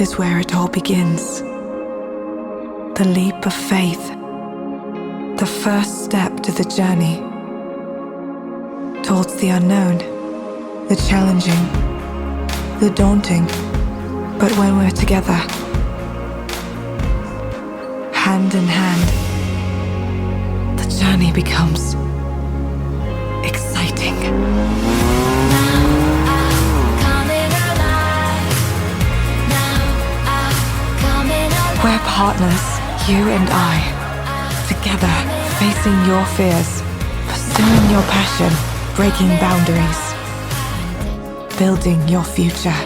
is where it all begins. The leap of faith. The first step to the journey. Towards the unknown. The challenging. The daunting. But when we're together, hand in hand, the journey becomes exciting. We're partners, you and I, together, facing your fears, pursuing your passion, breaking boundaries, building your future,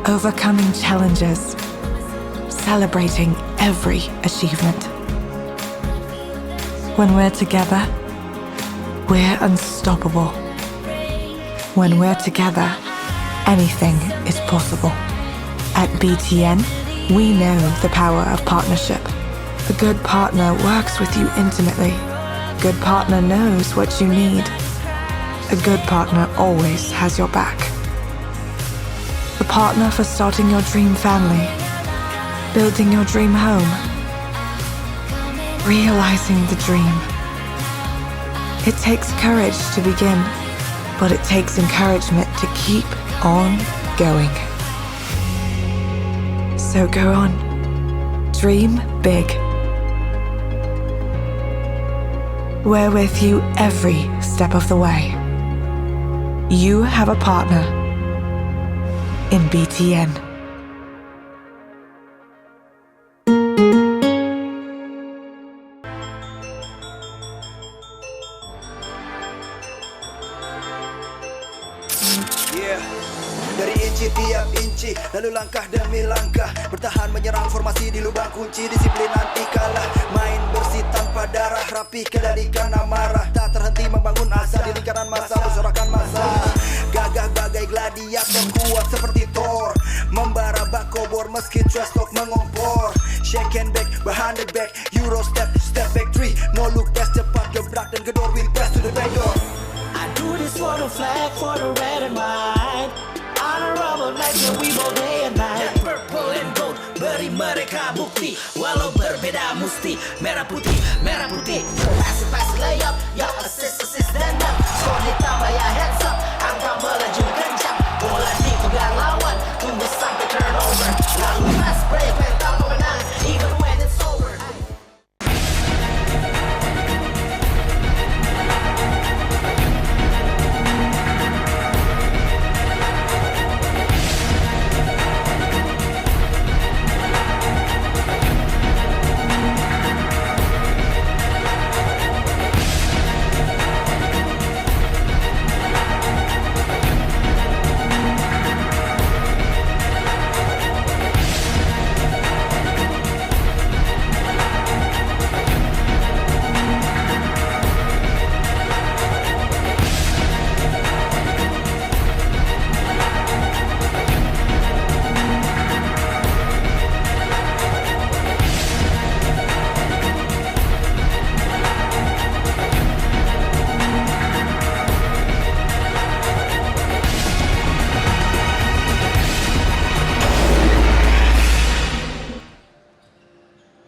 overcoming challenges, celebrating every achievement. When we're together, we're unstoppable. When we're together, anything is possible. At BTN, we know the power of partnership. A good partner works with you intimately. A good partner knows what you need. A good partner always has your back. The partner for starting your dream family, building your dream home, realizing the dream. It takes courage to begin, but it takes encouragement to keep on going. So go on, dream big. We're with you every step of the way. You have a partner in BTN. Dari inci tiap inci, lalu langkah demi langkah, bertahan menyerang formasi di lubang kunci, disiplin anti kalah, main bersih tanpa darah, rapi kendalikan amarah, tak terhenti membangun asa di lingkaran masa, bersorakan masa, gagah bagai gladiator, kuat seperti Thor, membara bak kobor meski trash talk mengompor, shake and bake, behind the back, Euro step, step back 3, no look back, cepat gebrak dan gedor, wheel pass to the back door. I do this for the flag, for the red and white. Honorable like the we both day and night. That purple and gold, beri mereka bukti. Walau berbeda musti, merah putih, merah putih. Pass it, layup, ya assist, then up. Score ditambah ya hands up, angka melaju kencang. Bola di pegang lawan, tunggu sampai turnover. Lalu fast break, mental pemenang, even when it's over.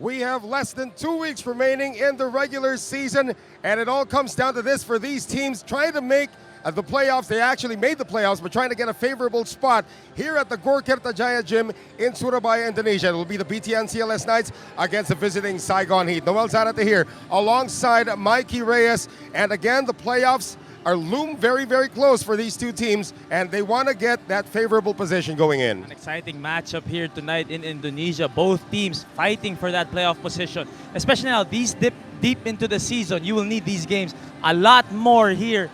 We have less than 2 weeks remaining in the regular season, and it all comes down to this for these teams trying to make the playoffs. They actually made the playoffs, but trying to get a favorable spot here at the Gor Kertajaya Gym in Surabaya, Indonesia. It will be the BTN CLS Knights against the visiting Saigon Heat. Noel Zarate here alongside Mikey Reyes, and again, the playoffs are loom very, very close for these two teams, and they want to get that favorable position going in. An exciting matchup here tonight in Indonesia. Both teams fighting for that playoff position. Especially now, these deep into the season, you will need these games a lot more here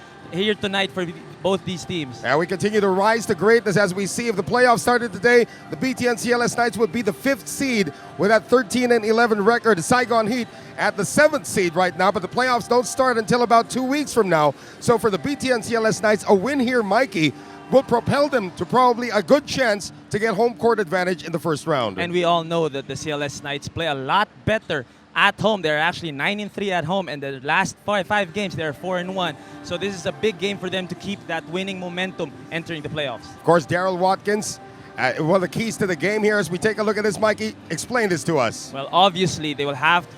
tonight for both these teams. And we continue to rise to greatness as we see if the playoffs started today, the BTN CLS Knights would be the 5th seed with that 13-11 record. Saigon Heat at the 7th seed right now, but the playoffs don't start until about 2 weeks from now. So for the BTN CLS Knights, a win here, Mikey, will propel them to probably a good chance to get home court advantage in the first round. And we all know that the CLS Knights play a lot better at home. They're actually 9-3 at home, and the last five games they're 4-1. So this is a big game for them to keep that winning momentum entering the playoffs. Of course, Daryl Watkins One of the keys to the game here as we take a look at this, Mikey, explain this to us. Well, obviously, they will have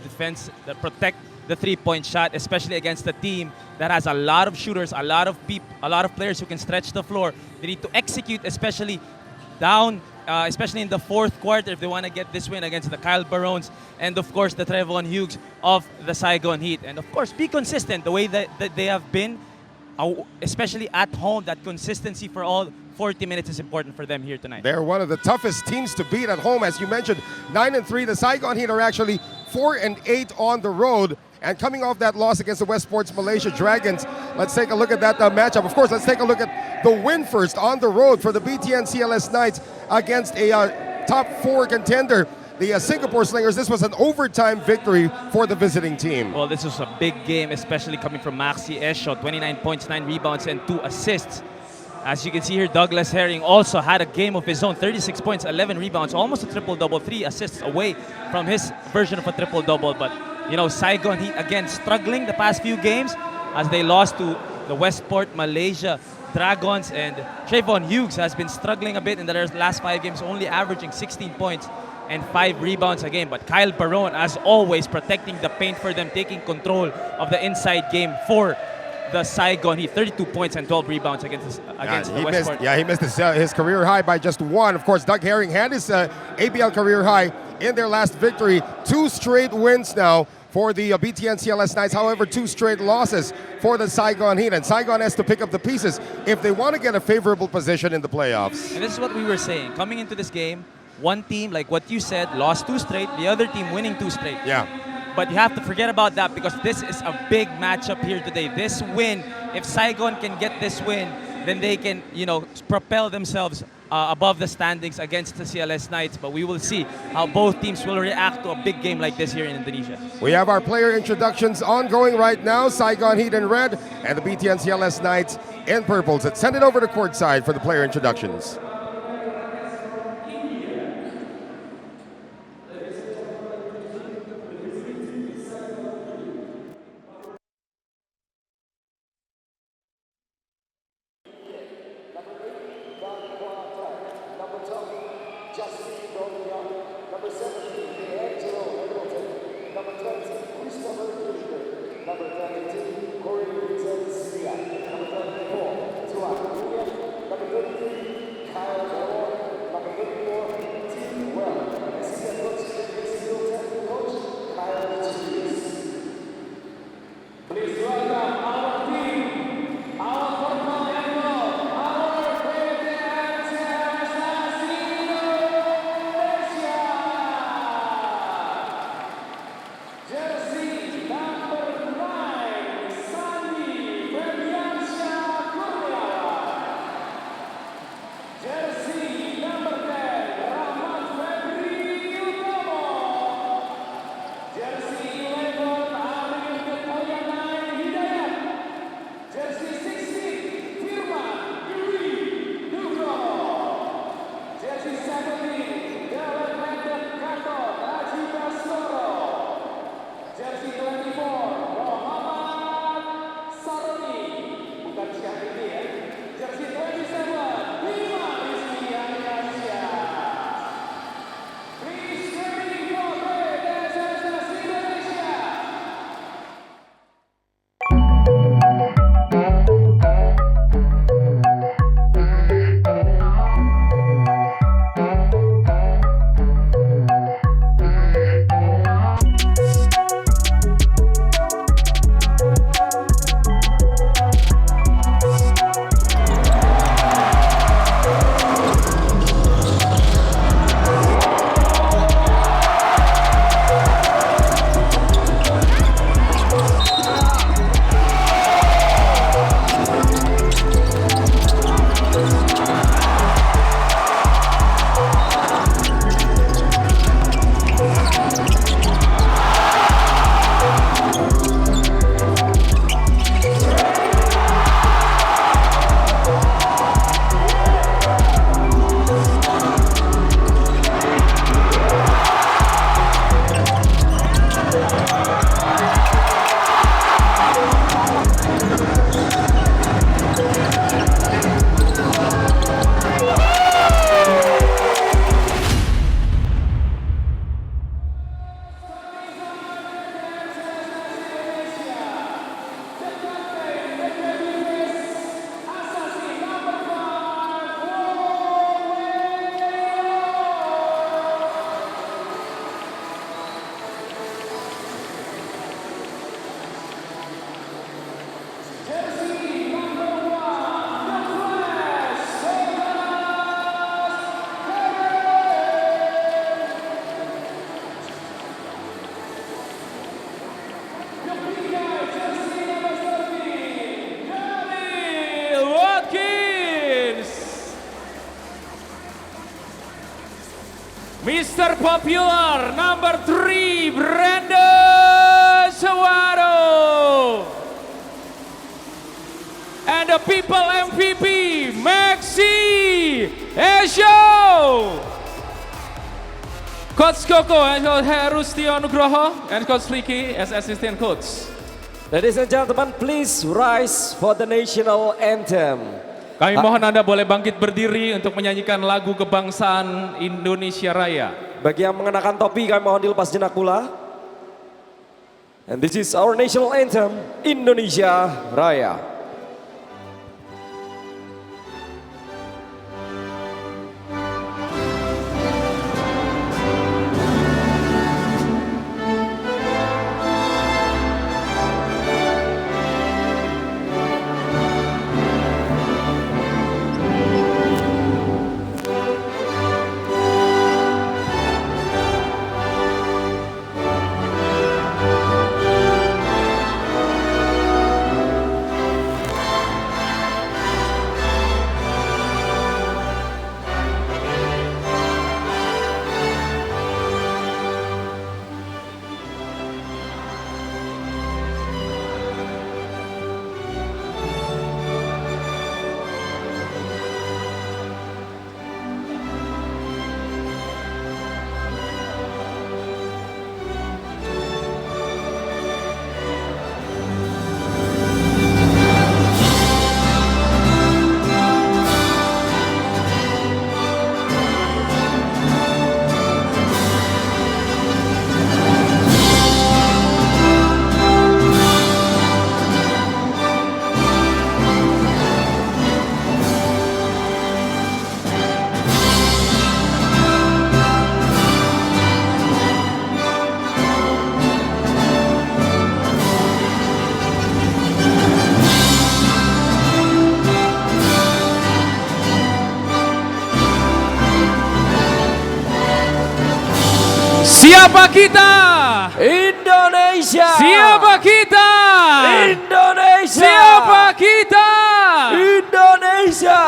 to protect the three-point shot, especially against a team that has a lot of shooters, a lot of players who can stretch the floor. They need to execute, especially down, especially in the fourth quarter, if they want to get this win against the Kyle Barones and, of course, the Trevon Hughes of the Saigon Heat. And, of course, be consistent the way that they have been, especially at home. That consistency for all 40 minutes is important for them here tonight. They're one of the toughest teams to beat at home. As you mentioned, 9-3. The Saigon Heat are actually 4-8 on the road. And coming off that loss against the Westports Malaysia Dragons, let's take a look at that matchup. Of course, let's take a look at the win first on the road for the BTN CLS Knights against a top 4 contender, the Singapore Slingers. This was an overtime victory for the visiting team. Well, this was a big game, especially coming from Maxi Esho, 29 points, 9 rebounds, and 2 assists. As you can see here, Douglas Herring also had a game of his own, 36 points, 11 rebounds, almost a triple-double, 3 assists away from his version of a triple-double. But, you know, Saigon Heat, again, struggling the past few games as they lost to the Westport Malaysia Dragons, and Trevon Hughes has been struggling a bit in the last 5 games, only averaging 16 points and 5 rebounds a game. But Kyle Barone, as always, protecting the paint for them, taking control of the inside game for the Saigon Heat. 32 points and 12 rebounds against the Westport. He missed his career high by just 1. Of course, Doug Herring had his ABL career high in their last victory. 2 straight wins now for the BTN CLS Knights. However, 2 straight losses for the Saigon Heat. And Saigon has to pick up the pieces if they want to get a favorable position in the playoffs. And this is what we were saying. Coming into this game, one team, like what you said, lost 2 straight. The other team winning 2 straight. Yeah. But you have to forget about that because this is a big matchup here today. This win, if Saigon can get this win, then they can, you know, propel themselves above the standings against the CLS Knights. But we will see how both teams will react to a big game like this here in Indonesia. We have our player introductions ongoing right now. Saigon Heat in red and the BTN CLS Knights in purples. Let's send it over to courtside for the player introductions. popular number 3, Brandon Sawado. And the people MVP, Maxi Esho. Coach Koko and Coach Herustio Nugroho and Coach Ricky as assistant coach. Ladies and gentlemen, please rise for the national anthem. Kami mohon Anda boleh bangkit berdiri untuk menyanyikan lagu kebangsaan Indonesia Raya. Bagi yang mengenakan topi, kami mohon dilepas jenak pula. And this is our national anthem, Indonesia Raya. Siapa kita? Indonesia! Siapa kita? Indonesia! Siapa kita? Indonesia!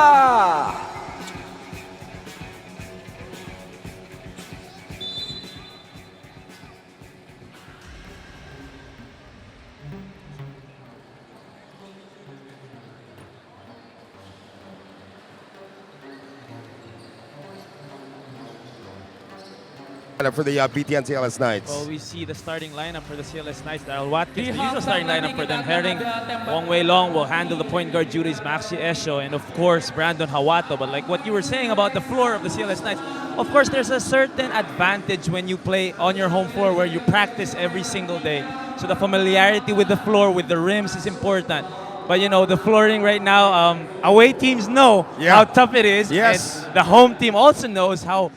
For the BTN CLS Knights. Well, we see the starting lineup for the CLS Knights. Daryl Watkins, the usual starting lineup for them. Herring, Wong Wei Long will handle the point guard duties, Maxi Esho, and of course, Brandon Hawato. But like what you were saying about the floor of the CLS Knights, of course, there's a certain advantage when you play on your home floor where you practice every single day. So the familiarity with the floor, with the rims is important. But you know, the flooring right now, away teams know how tough it is. Yes. And the home team also knows how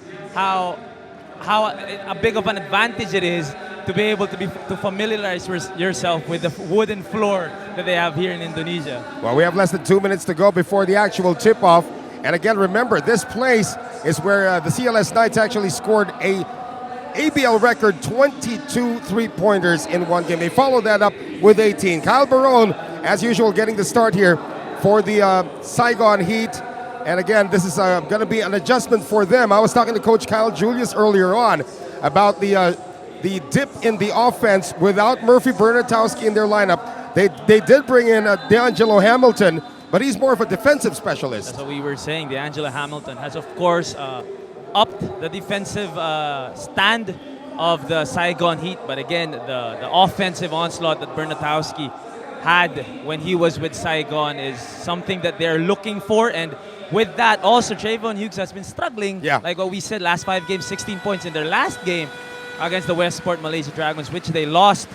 a big of an advantage it is to be able to familiarize yourself with the wooden floor that they have here in Indonesia. Well, we have less than 2 minutes to go before the actual tip-off. And again, remember, this place is where the CLS Knights actually scored a ABL record 22 three-pointers in one game. They followed that up with 18. Kyle Barone, as usual, getting the start here for the Saigon Heat. And again, this is going to be an adjustment for them. I was talking to Coach Kyle Julius earlier on about the dip in the offense without Murphy Bernatowski in their lineup. They did bring in D'Angelo Hamilton, but he's more of a defensive specialist. That's what we were saying. D'Angelo Hamilton has, of course, upped the defensive stand of the Saigon Heat. But again, the offensive onslaught that Bernatowski had when he was with Saigon is something that they're looking for. And with that, also, Trayvon Hughes has been struggling. Yeah. Like what we said, last 5 games, 16 points in their last game against the Westport Malaysia Dragons, which they lost.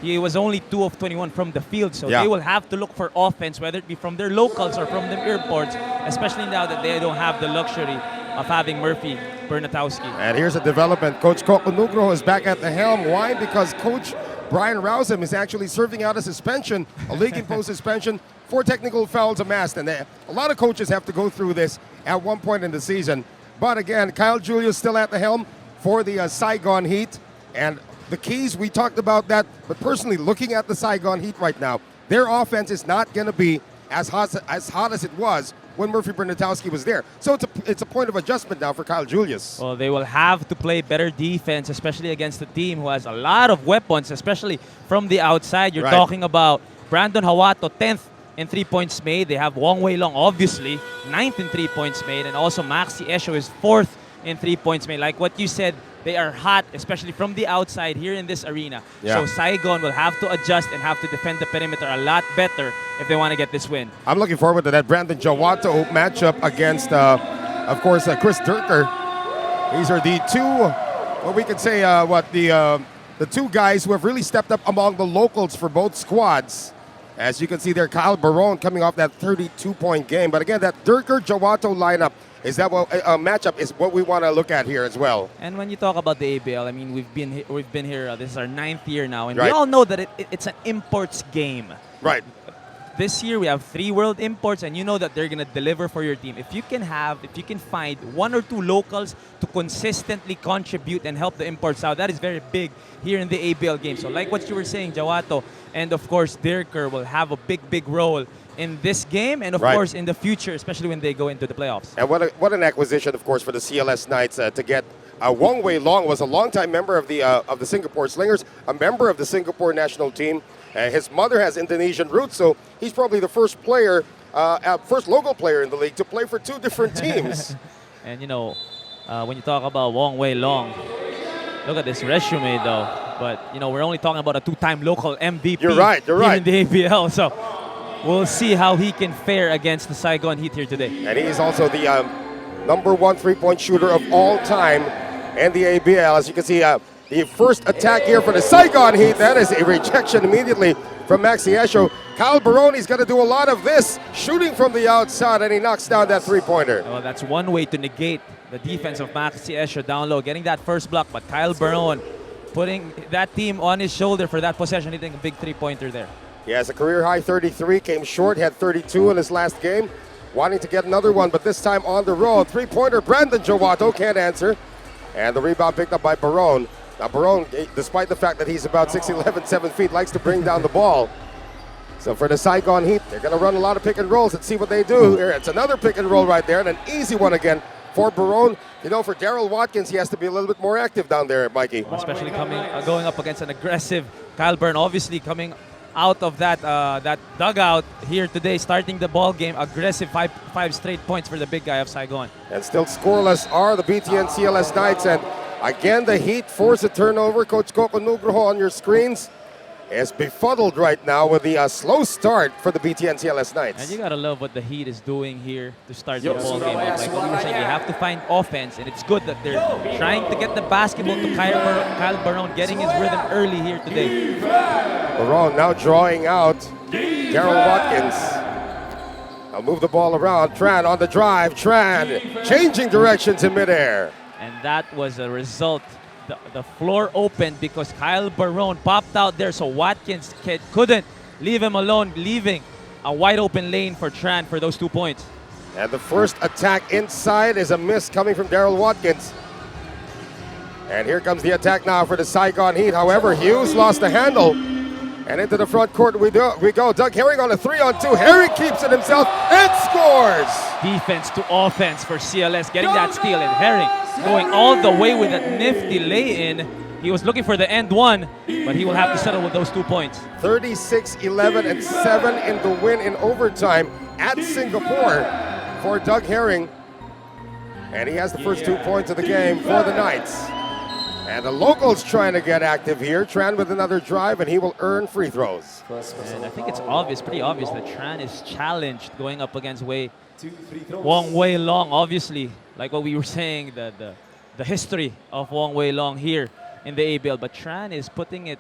He was only 2 of 21 from the field. So they will have to look for offense, whether it be from their locals or from the airports, especially now that they don't have the luxury of having Murphy Bernatowski. And here's a development. Coach Coco Nugroho is back at the helm. Why? Because Coach Brian Rousem is actually serving out a suspension, a league-imposed suspension, 4 technical fouls amassed. And a lot of coaches have to go through this at one point in the season. But again, Kyle Julius still at the helm for the Saigon Heat. And the keys, we talked about that. But personally, looking at the Saigon Heat right now, their offense is not going to be as hot as it was when Murphy Bernatowski was there. So it's a point of adjustment now for Kyle Julius. Well, they will have to play better defense, especially against a team who has a lot of weapons, especially from the outside. You're Right. talking about Brandon Hawato, 10th in 3 points made. They have Wong Wei Long, obviously, 9th in 3 points made. And also Maxi Esho is 4th in 3 points made. Like what you said, they are hot, especially from the outside here in this arena. Yeah. So Saigon will have to adjust and have to defend the perimeter a lot better if they want to get this win. I'm looking forward to that Brandon Jawato matchup against, of course, Chris Durker. These are the two, what we could say, the two guys who have really stepped up among the locals for both squads. As you can see there, Kyle Barone coming off that 32-point game. But again, that Durker-Jawato lineup, is that what a matchup is what we want to look at here as well. And when you talk about the ABL, I mean, we've been here. This is our 9th year now, and we Right. all know that it's an imports game. Right. This year we have 3 world imports, and you know that they're gonna deliver for your team. If you can find 1 or 2 locals to consistently contribute and help the imports out, that is very big here in the ABL game. So like what you were saying, Jawato and of course Dirker will have a big role in this game, and of Right. course in the future, especially when they go into the playoffs. And what an acquisition, of course, for the CLS Knights to get Wong Wei Long. Was a longtime member of the Singapore Slingers, a member of the Singapore national team. His mother has Indonesian roots, so he's probably the first player, first local player in the league to play for 2 different teams. And you know, when you talk about Wong Wei Long, look at this resume though. But you know, we're only talking about a 2-time local MVP. You're right, you're here right. in the ABL. So we'll see how he can fare against the Saigon Heat here today. And he is also the #1 3-point shooter of all time in the ABL. As you can see, the first attack here for the Saigon Heat, that is a rejection immediately from Maxi Esho. Kyle Baroni's got to do a lot of this, shooting from the outside, and he knocks down that 3-pointer. Well, that's one way to negate the defense of Maxi Esho down low, getting that first block. But Kyle Baron putting that team on his shoulder for that possession, hitting a big 3-pointer there. He has a career-high 33, came short, had 32 in his last game. Wanting to get another one, but this time on the road. 3-pointer, Brandon Jawato can't answer. And the rebound picked up by Barone. Now Barone, despite the fact that he's about 6'11", 7 feet, likes to bring down the ball. So for the Saigon Heat, they're going to run a lot of pick and rolls. Let's see what they do. Here, it's another pick and roll right there, and an easy one again for Barone. You know, for Daryl Watkins, he has to be a little bit more active down there, Mikey. Especially going up against an aggressive Kyle Byrne, obviously coming out of that dugout here today, starting the ball game. Aggressive five straight points for the big guy of Saigon. And still scoreless are the BTN CLS Knights. And again, the Heat force a turnover. Coach Coco Nugroho on your screens is befuddled right now with the slow start for the BTN CLS Knights. And you gotta love what the Heat is doing here to start the ball game off. Like what you were saying, they have to find offense, and it's good that they're trying to get the basketball to Kyle Barone, getting his rhythm early here today. Barone now drawing out Daryl Watkins. I'll move the ball around. Tran on the drive. Tran changing directions in midair. And that was a result. The floor opened because Kyle Barone popped out there, so Watkins couldn't leave him alone, leaving a wide open lane for Tran for those 2 points. And the first attack inside is a miss coming from Daryl Watkins. And here comes the attack now for the Saigon Heat. However, Hughes lost the handle. And into the front court we go. Doug Herring on a 3-on-2. Herring keeps it himself and scores. Defense to offense for CLS, getting that steal, and Herring going all the way with a nifty lay-in. He was looking for the end one, but he will have to settle with those 2 points. 36-11 and 7 in the win in overtime at Singapore for Doug Herring. And he has the first 2 points of the game for the Knights. And the locals trying to get active here. Tran with another drive, and he will earn free throws. And I think it's obvious, pretty obvious, that Tran is challenged going up against Wong Wei Long. Obviously, like what we were saying, the history of Wong Wei Long here in the ABL. But Tran is putting it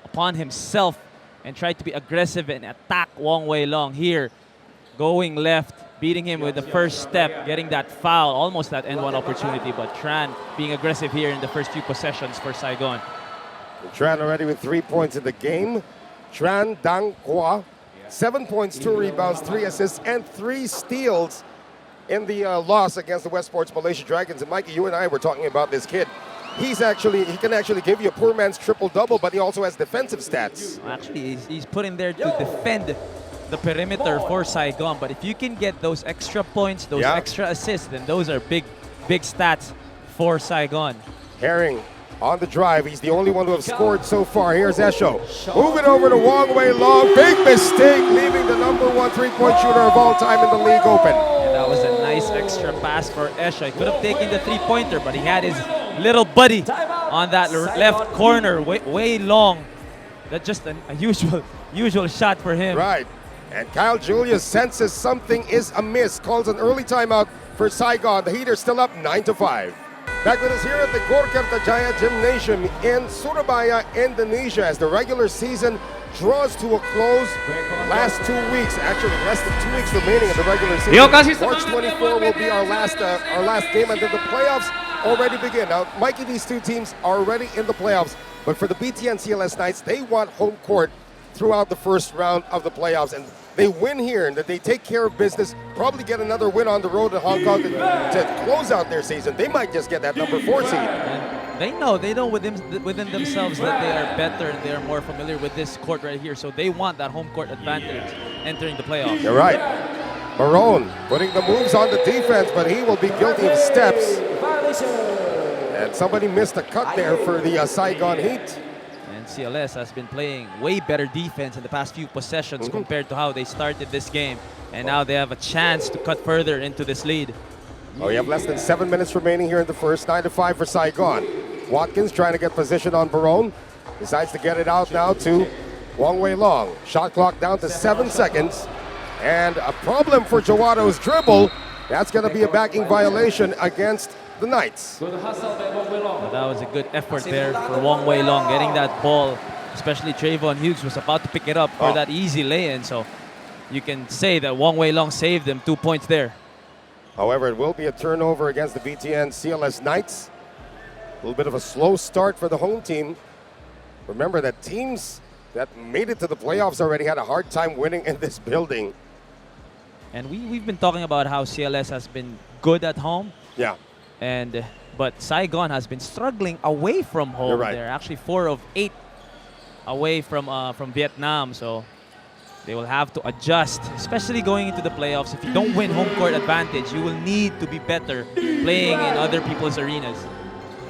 upon himself and tried to be aggressive and attack Wong Wei Long here. Going left, beating him with the first step, getting that foul, almost that end one opportunity. But Tran being aggressive here in the first few possessions for Saigon. Tran already with 3 points in the game. Tran Dang Kwa, 7 points, 2 rebounds, 3 assists, and 3 steals in the loss against the Westport's Malaysia Dragons. And Mikey, you and I were talking about this kid. He can actually give you a poor man's triple-double, but he also has defensive stats. Actually, he's put in there to defend the perimeter for Saigon. But if you can get those extra points, those extra assists, then those are big stats for Saigon. Herring on the drive. He's the only one to have scored so far. Here's Esho. Moving over to Wong Wei Long. Big mistake, leaving the #1 3-point shooter of all time in the league open. And that was a nice extra pass for Esho. He could have taken the three-pointer, but he had his little buddy on that left corner, way long. That's just a usual shot for him. Right. And Kyle Julius senses something is amiss. Calls an early timeout for Saigon. The Heat are still up 9-5. Back with us here at the Gorkartajaya Gymnasium in Surabaya, Indonesia, as the regular season draws to a close. Last 2 weeks, actually less than 2 weeks remaining of the regular season. March 24 will be our last game, and then the playoffs already begin. Now, Mikey, these two teams are already in the playoffs, but for the BTN CLS Knights, they want home court throughout the first round of the playoffs, and they win here and that they take care of business, probably get another win on the road in Hong Kong to close out their season. They might just get that #4 seed. And they know within themselves that they are better and they are more familiar with this court right here. So they want that home court advantage entering the playoffs. You're right. Barone putting the moves on the defense, but he will be guilty of steps. And somebody missed a cut there for the Saigon Heat. And CLS has been playing way better defense in the past few possessions compared to how they started this game. And now they have a chance to cut further into this lead. Oh, you have less than 7 minutes remaining here in the first. 9-5 for Saigon. Watkins trying to get position on Barone. Decides to get it out now to Wong Wei Long. Shot clock down to 7 seconds. And a problem for Jawato's dribble. That's going to be a backing violation against the Knights. Well, that was a good effort there for Wong Wei Long getting that ball. Especially Trayvon Hughes was about to pick it up for that easy lay-in. So you can say that Wong Wei Long saved them 2 points there. However, it will be a turnover against the BTN CLS Knights. A little bit of a slow start for the home team. Remember that teams that made it to the playoffs already had a hard time winning in this building. And we've been talking about how CLS has been good at home. Yeah. But Saigon has been struggling away from home. You're right. They're actually 4 of 8 away from Vietnam. So they will have to adjust, especially going into the playoffs. If you don't win home court advantage, you will need to be better playing in other people's arenas.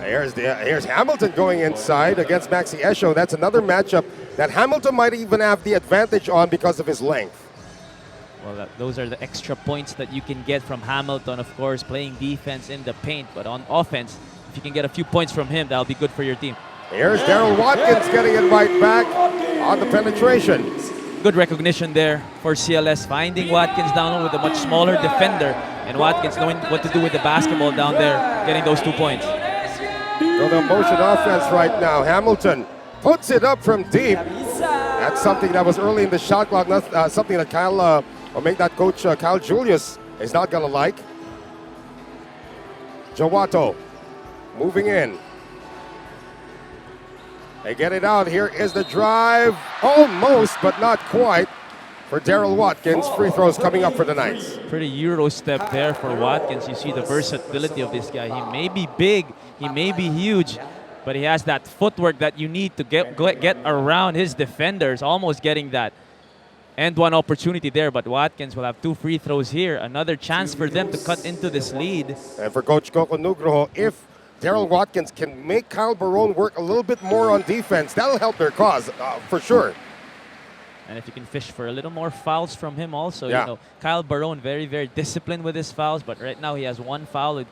Here's Hamilton going inside against Maxi Esho. That's another matchup that Hamilton might even have the advantage on because of his length. Well, those are the extra points that you can get from Hamilton, of course, playing defense in the paint. But on offense, if you can get a few points from him, that'll be good for your team. Here's Daryl Watkins getting it right back on the penetration. Good recognition there for CLS, finding Watkins down low with a much smaller defender. And Watkins knowing what to do with the basketball down there, getting those 2 points. So the motion offense right now. Hamilton puts it up from deep. That's something that was early in the shot clock, not something that coach Kyle Julius is not going to like. Jawato moving in. They get it out. Here is the drive. Almost, but not quite for Daryl Watkins. Free throws coming up for the Knights. Pretty Euro step there for Watkins. You see the versatility of this guy. He may be big, he may be huge, but he has that footwork that you need to get around his defenders, almost getting that end one opportunity there. But Watkins will have 2 free throws here. Another chance for them to cut into this lead. And for Coach Coco Nugroho, if Daryl Watkins can make Kyle Barone work a little bit more on defense, that'll help their cause for sure. And if you can fish for a little more fouls from him also. Yeah. You know, Kyle Barone very, very disciplined with his fouls, but right now he has 1 foul with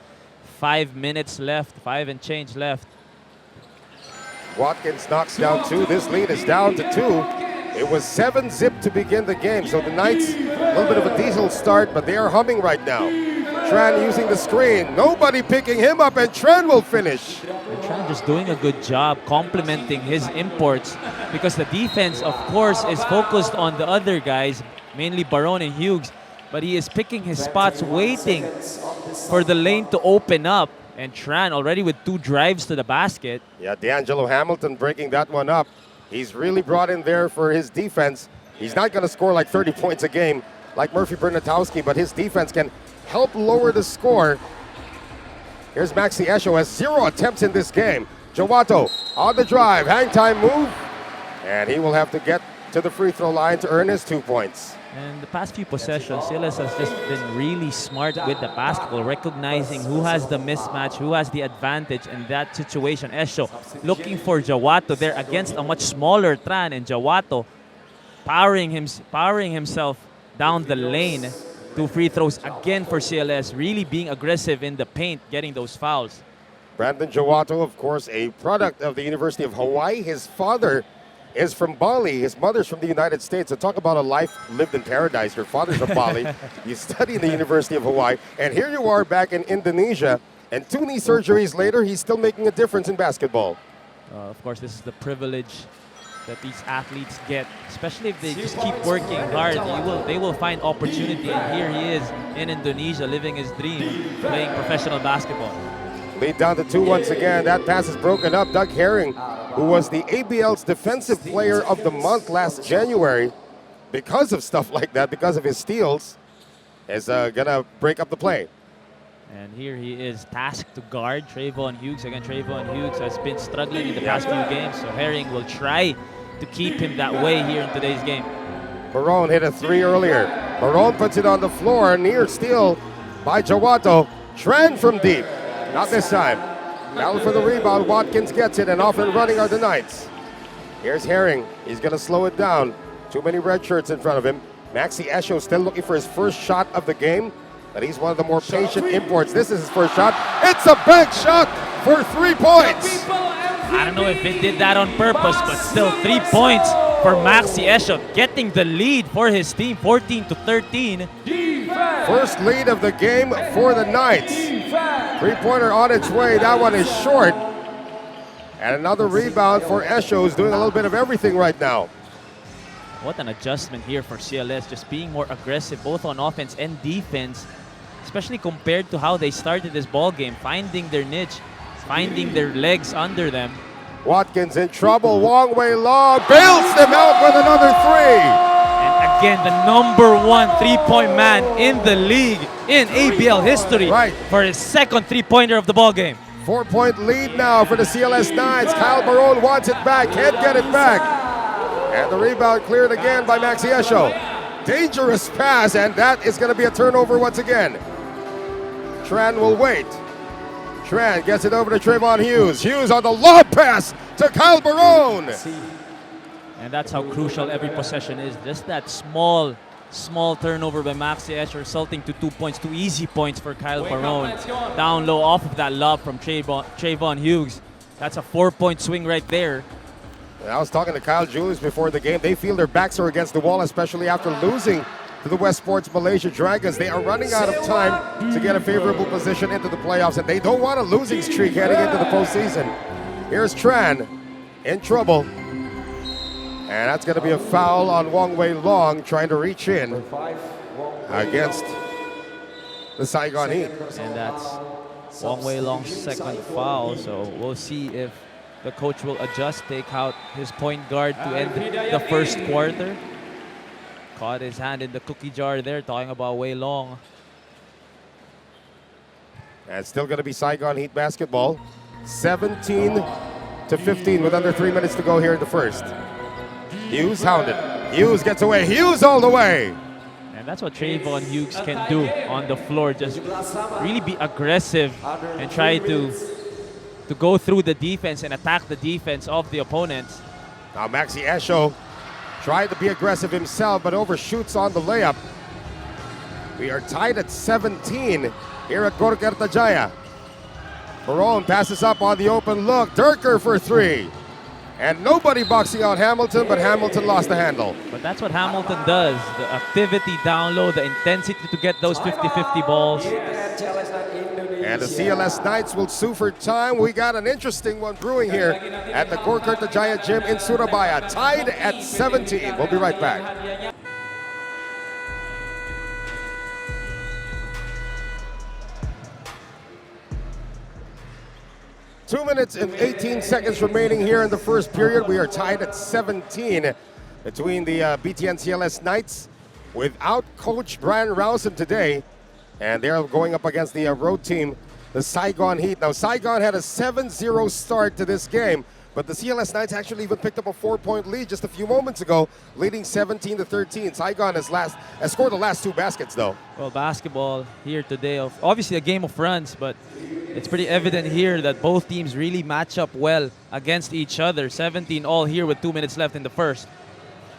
5 minutes left, 5 and change left. Watkins knocks down 2. This lead is down to 2. It was 7-zip to begin the game, so the Knights, a little bit of a diesel start, but they are humming right now. Tran using the screen. Nobody picking him up, and Tran will finish. And Tran just doing a good job complementing his imports, because the defense, of course, is focused on the other guys, mainly Barone and Hughes, but he is picking his spots, waiting for the lane to open up. And Tran already with 2 drives to the basket. Yeah, D'Angelo Hamilton breaking that one up. He's really brought in there for his defense. He's not going to score like 30 points a game like Murphy Bernatowski, but his defense can help lower the score. Here's Maxi Esho, has 0 attempts in this game. Jawato on the drive, hang time move. And he will have to get to the free throw line to earn his 2 points. And the past few possessions, CLS has just been really smart with the basketball, recognizing who has the mismatch, who has the advantage in that situation. Esho looking for Jawato there against a much smaller Tran, and Jawato powering himself down the lane. 2 free throws again for CLS, really being aggressive in the paint, getting those fouls. Brandon Jawato, of course, a product of the University of Hawaii. His father is from Bali. His mother's from the United States. So talk about a life lived in paradise. Your father's from Bali. You study in the University of Hawaii. And here you are back in Indonesia. And 2 knee surgeries later, he's still making a difference in basketball. Of course, this is the privilege that these athletes get, especially if they just keep working hard. They will find opportunity. And here he is in Indonesia, living his dream, playing professional basketball. Lead down to 2 once again. That pass is broken up. Doug Herring, who was the ABL's Defensive Player of the Month last January, because of stuff like that, because of his steals, is gonna break up the play. And here he is tasked to guard Trayvon Hughes. Again, Trayvon Hughes has been struggling in the past few games, so Herring will try to keep him that way here in today's game. Barone hit a 3 earlier. Barone puts it on the floor. Near steal by Jawato. Trend from deep. Not this time. Battle for the rebound. Watkins gets it, and off and running are the Knights. Here's Herring. He's going to slow it down. Too many red shirts in front of him. Maxi Esho still looking for his first shot of the game, but he's one of the more patient imports. This is his first shot. It's a bank shot for 3 points. I don't know if it did that on purpose, but still 3 points for Maxi Esho, getting the lead for his team, 14-13. First lead of the game for the Knights. 3-pointer on its way. That one is short. And another rebound for Esho, who's doing a little bit of everything right now. What an adjustment here for CLS, just being more aggressive both on offense and defense, especially compared to how they started this ball game, finding their niche, finding their legs under them. Watkins in trouble. Wong Wei Long bails them out with another 3. And again, the #1 3-point man in the league in ABL history for his second 3-pointer of the ball game. 4-point lead now for the CLS Knights. Kyle Barone wants it back, can't get it back. And the rebound cleared again by Maxi Esho. Dangerous pass, and that is going to be a turnover once again. Tran will wait. Tran gets it over to Trayvon Hughes. Hughes on the lob pass to Kyle Barone. And that's how crucial every possession is. Just that small turnover by Maxi Esho resulting to 2 points, 2 easy points for Kyle Barone. Down low off of that lob from Trayvon Hughes. That's a 4-point swing right there. I was talking to Kyle Julius before the game. They feel their backs are against the wall, especially after losing to the West Sports Malaysia Dragons. They are running out of time to get a favorable position into the playoffs, and they don't want a losing streak heading into the postseason. Here's Tran in trouble. And that's going to be a foul on Wong Wei Long trying to reach in against the Saigon Heat. And that's Wong Wei Long's second foul, so we'll see if the coach will adjust, take out his point guard to end the first quarter. Caught his hand in the cookie jar there, talking about Wei Long. And it's still going to be Saigon Heat basketball. 17-15 with under 3 minutes to go here in the first. Hughes hounded. Hughes gets away. Hughes all the way. And that's what Trayvon Hughes can do on the floor. Just really be aggressive and try to go through the defense and attack the defense of the opponents. Now Maxi Esho tried to be aggressive himself, but overshoots on the layup. We are tied at 17 here at Gor Kertajaya. Barone passes up on the open look. Durker for 3. And nobody boxing out Hamilton, but Hamilton lost the handle. But that's what Hamilton does. The activity down low, the intensity to get those 50-50 balls. And the CLS Knights will sue for time. We got an interesting one brewing here at the Gor Kertajaya Gym in Surabaya. Tied at 17. We'll be right back. Two minutes and 18 seconds remaining here in the first period. We are tied at 17 between the BTN CLS Knights without Coach Brian Rowson today. And they're going up against the road team, the Saigon Heat. Now, Saigon had a 7-0 start to this game, But the CLS Knights actually even picked up a 4-point lead just a few moments ago, leading 17-13. Saigon has scored the last 2 baskets, though. Well, basketball here today, obviously a game of runs, but it's pretty evident here that both teams really match up well against each other. 17 all here with 2 minutes left in the first.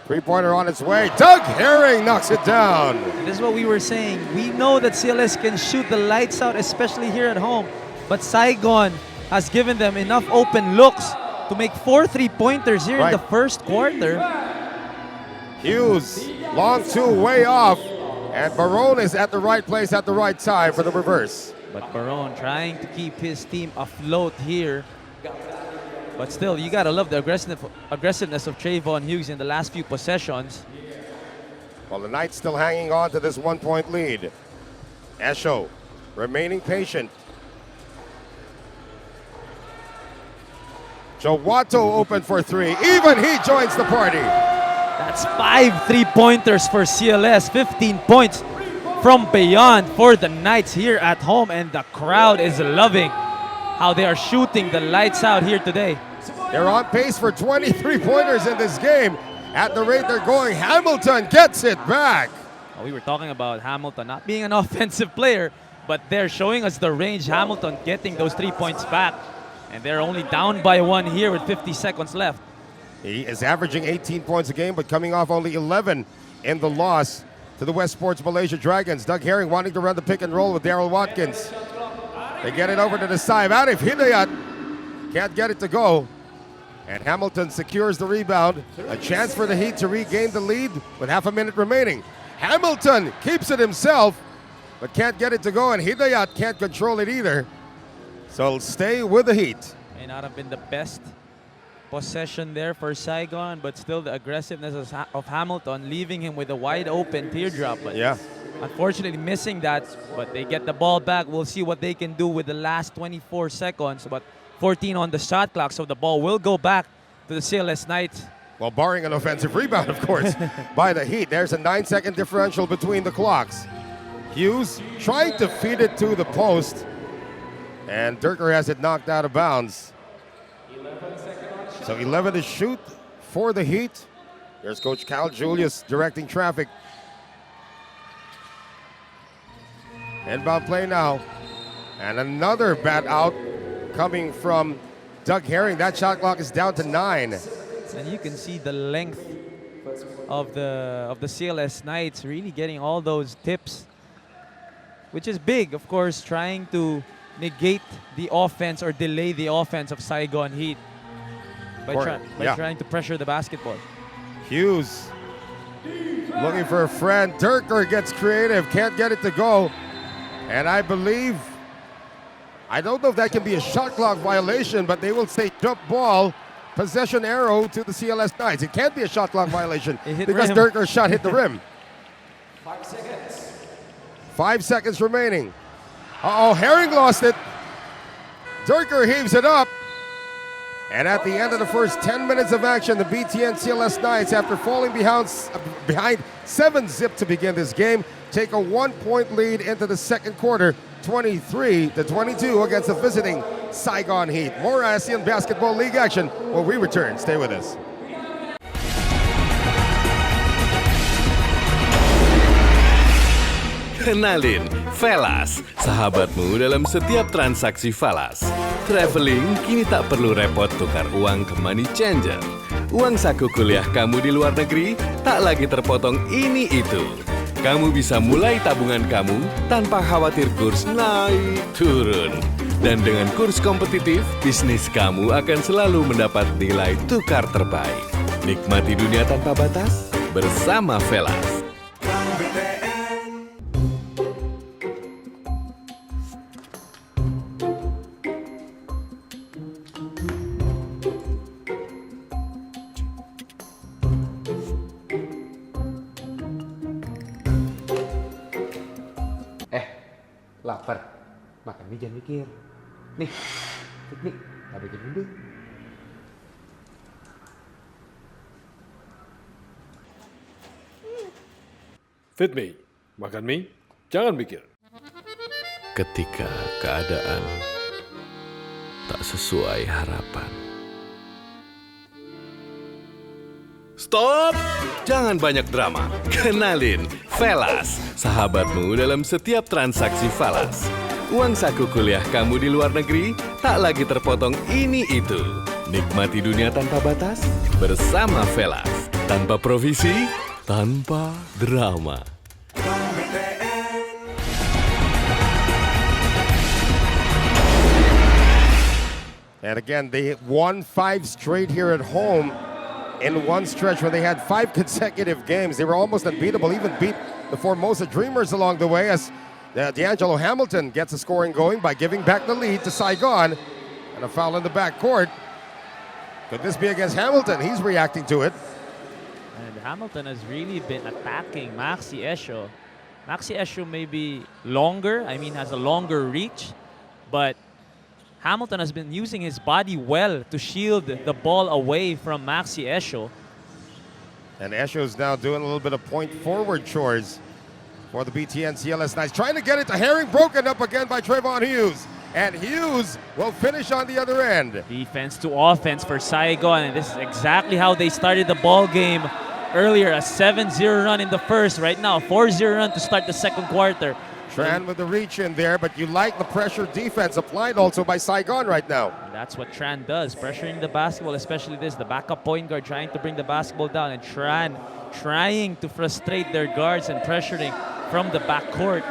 3-pointer on its way. Doug Herring knocks it down. And this is what we were saying. We know that CLS can shoot the lights out, especially here at home. But Saigon has given them enough open looks to make 4 3-pointers here in the first quarter. Hughes, long 2, way off. And Barone is at the right place at the right time for the reverse. But Barone trying to keep his team afloat here. But still, you gotta love the aggressiveness of Trayvon Hughes in the last few possessions. Well, the Knights still hanging on to this 1-point lead. Esho remaining patient. Jowato open for 3. Even he joins the party. That's 5 3-pointers for CLS. 15 points from beyond for the Knights here at home. And the crowd is loving how they are shooting the lights out here today. They're on pace for 23 pointers in this game. At the rate they're going, Hamilton gets it back. Well, we were talking about Hamilton not being an offensive player, but they're showing us the range. Hamilton getting those 3 points back. And they're only down by 1 here with 50 seconds left. He is averaging 18 points a game, but coming off only 11 in the loss to the West Sports Malaysia Dragons. Doug Herring wanting to run the pick and roll with Daryl Watkins. They get it over to the side. Arif Hidayat can't get it to go. And Hamilton secures the rebound. A chance for the Heat to regain the lead with half a minute remaining. Hamilton keeps it himself, but can't get it to go, and Hidayat can't control it either. So it'll stay with the Heat. May not have been the best possession there for Saigon, but still the aggressiveness of Hamilton, leaving him with a wide open teardrop. But unfortunately missing that, but they get the ball back. We'll see what they can do with the last 24 seconds, but 14 on the shot clock, so the ball will go back to the CLS Knights. Well, barring an offensive rebound, of course, by the Heat. There's a 9-second differential between the clocks. Hughes trying to feed it to the post, and Durker has it knocked out of bounds. So 11 to shoot for the Heat. There's Coach Cal Julius directing traffic. Inbound play now. And another bat out coming from Doug Herring. That shot clock is down to 9. And you can see the length of the CLS Knights really getting all those tips, which is big, of course, trying to negate the offense or delay the offense of Saigon Heat by trying to pressure the basketball. Hughes looking for a friend. Durker gets creative, can't get it to go. And I don't know if that can be a shot clock violation, but they will say jump ball, possession arrow to the CLS Knights. It can't be a shot clock violation because Durker's shot hit the rim. 5 seconds. 5 seconds remaining. Uh-oh, Herring lost it. Durker heaves it up. And at the end of the first 10 minutes of action, the BTN CLS Knights, after falling behind 7-zip to begin this game, take a 1-point lead into the second quarter, 23-22 against the visiting Saigon Heat. More ASEAN Basketball League action when we return. Stay with us. Kenalin, Velas, sahabatmu dalam setiap transaksi falas. Traveling kini tak perlu repot tukar uang ke money changer. Uang saku kuliah kamu di luar negeri tak lagi terpotong ini itu. Kamu bisa mulai tabungan kamu tanpa khawatir kurs naik turun. Dan dengan kurs kompetitif, bisnis kamu akan selalu mendapat nilai tukar terbaik. Nikmati dunia tanpa batas bersama Velas. Lapar, makan mie jangan mikir. Nih, piknik, tak bikin dulu. Fit me, makan mie, jangan mikir. Ketika keadaan tak sesuai harapan, Stop! Jangan banyak drama. Kenalin, Velas, sahabatmu dalam setiap transaksi falas. Uang saku kuliah kamu di luar negeri tak lagi terpotong ini itu. Nikmati dunia tanpa batas bersama Velas. Tanpa provisi, tanpa drama. And again, they won 5 straight here at home in one stretch when they had 5 consecutive games. They were almost unbeatable, even beat the Formosa Dreamers along the way as D'Angelo Hamilton gets the scoring going by giving back the lead to Saigon. And a foul in the backcourt. Could this be against Hamilton? He's reacting to it. And Hamilton has really been attacking Maxi Esho. Maxi Esho may be longer, has a longer reach, but Hamilton has been using his body well to shield the ball away from Maxi Esho. And Esho's now doing a little bit of point forward chores for the BTN CLS Knights. Trying to get it to Herring, broken up again by Trayvon Hughes. And Hughes will finish on the other end. Defense to offense for Saigon, and this is exactly how they started the ball game earlier. A 7-0 run in the first, right now a 4-0 run to start the second quarter. Tran with the reach in there, but you like the pressure defense applied also by Saigon right now. And that's what Tran does, pressuring the basketball, especially the backup point guard trying to bring the basketball down, and Tran trying to frustrate their guards and pressuring from the backcourt.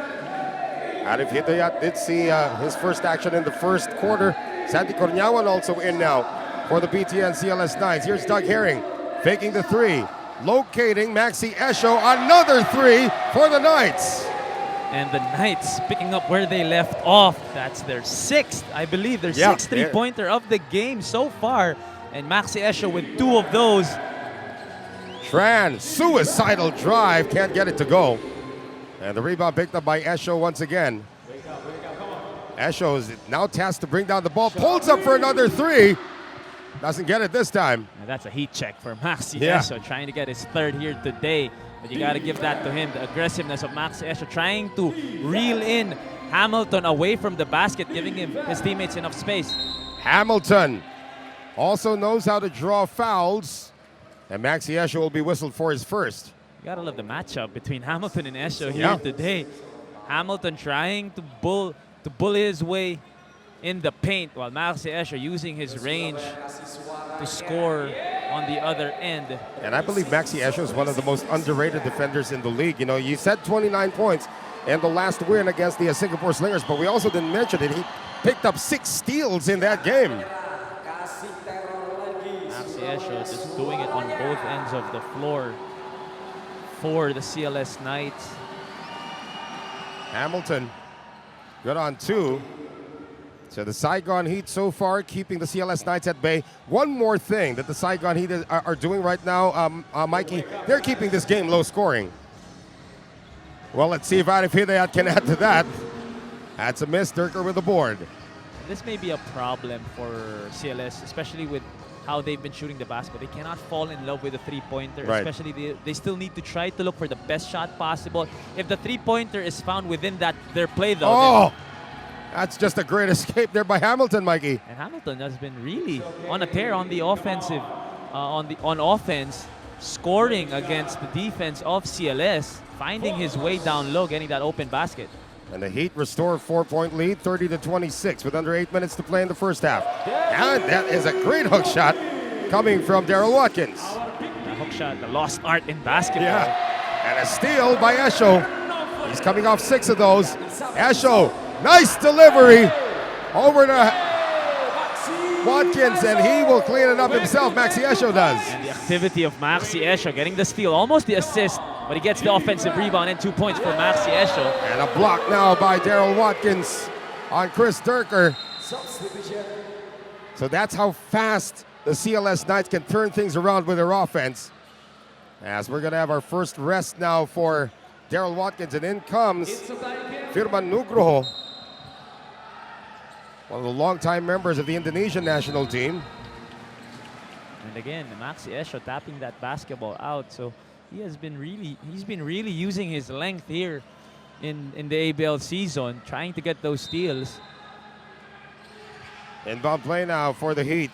Arif Hidayat did see his first action in the first quarter. Santi Cornyawan also in now for the BTN CLS Knights. Here's Doug Herring faking the 3, locating Maxi Esho, another 3 for the Knights. And the Knights picking up where they left off. That's their 6th, I believe, their 6th three-pointer of the game so far. And Maxi Esho with 2 of those. Tran, suicidal drive, can't get it to go. And the rebound picked up by Esho once again. Esho is now tasked to bring down the ball, pulls up for another 3. Doesn't get it this time. And that's a heat check for Maxi Esho, trying to get his 3rd here today. But you got to give that to him, the aggressiveness of Maxi Esho, trying to reel in Hamilton away from the basket, giving his teammates enough space. Hamilton also knows how to draw fouls. And Maxi Esho will be whistled for his first. You got to love the matchup between Hamilton and Esho here today. Hamilton trying to bully his way in the paint, while Maxi Esho using his range to score on the other end. And I believe Maxi Esho is one of the most underrated defenders in the league. You know, you said 29 points in the last win against the Singapore Slingers, but we also didn't mention it. He picked up 6 steals in that game. Maxi Esho just doing it on both ends of the floor for the CLS Knights. Hamilton good on 2. So the Saigon Heat so far keeping the CLS Knights at bay. One more thing that the Saigon Heat are doing right now, Mikey, they're keeping this game low scoring. Well, let's see if Arif Hidayat can add to that. That's a miss, Durker with the board. This may be a problem for CLS, especially with how they've been shooting the basketball. They cannot fall in love with the 3-pointer, especially they still need to try to look for the best shot possible. If the 3-pointer is found within their play though. Oh! That's just a great escape there by Hamilton, Mikey. And Hamilton has been really on a tear on the offensive, on offense, scoring against the defense of CLS, finding his way down low, getting that open basket. And the Heat restore a 4-point lead, 30-26, with under 8 minutes to play in the first half. And that is a great hook shot coming from Daryl Watkins. The hook shot, the lost art in basketball. Yeah, and a steal by Esho. He's coming off 6 of those. Esho, nice delivery over to Watkins, and he will clean it up himself. Maxi Esho does. And the activity of Maxi Esho, getting the steal, almost the assist, but he gets the offensive rebound and 2 points for Maxi Esho. And a block now by Daryl Watkins on Chris Durker. So that's how fast the CLS Knights can turn things around with their offense. As we're going to have our first rest now for Daryl Watkins, and in comes Firman Nugroho, one of the longtime members of the Indonesian national team. And again, Maxi Esho tapping that basketball out. So he's been really using his length here in the ABL season, trying to get those steals. Inbound play now for the Heat.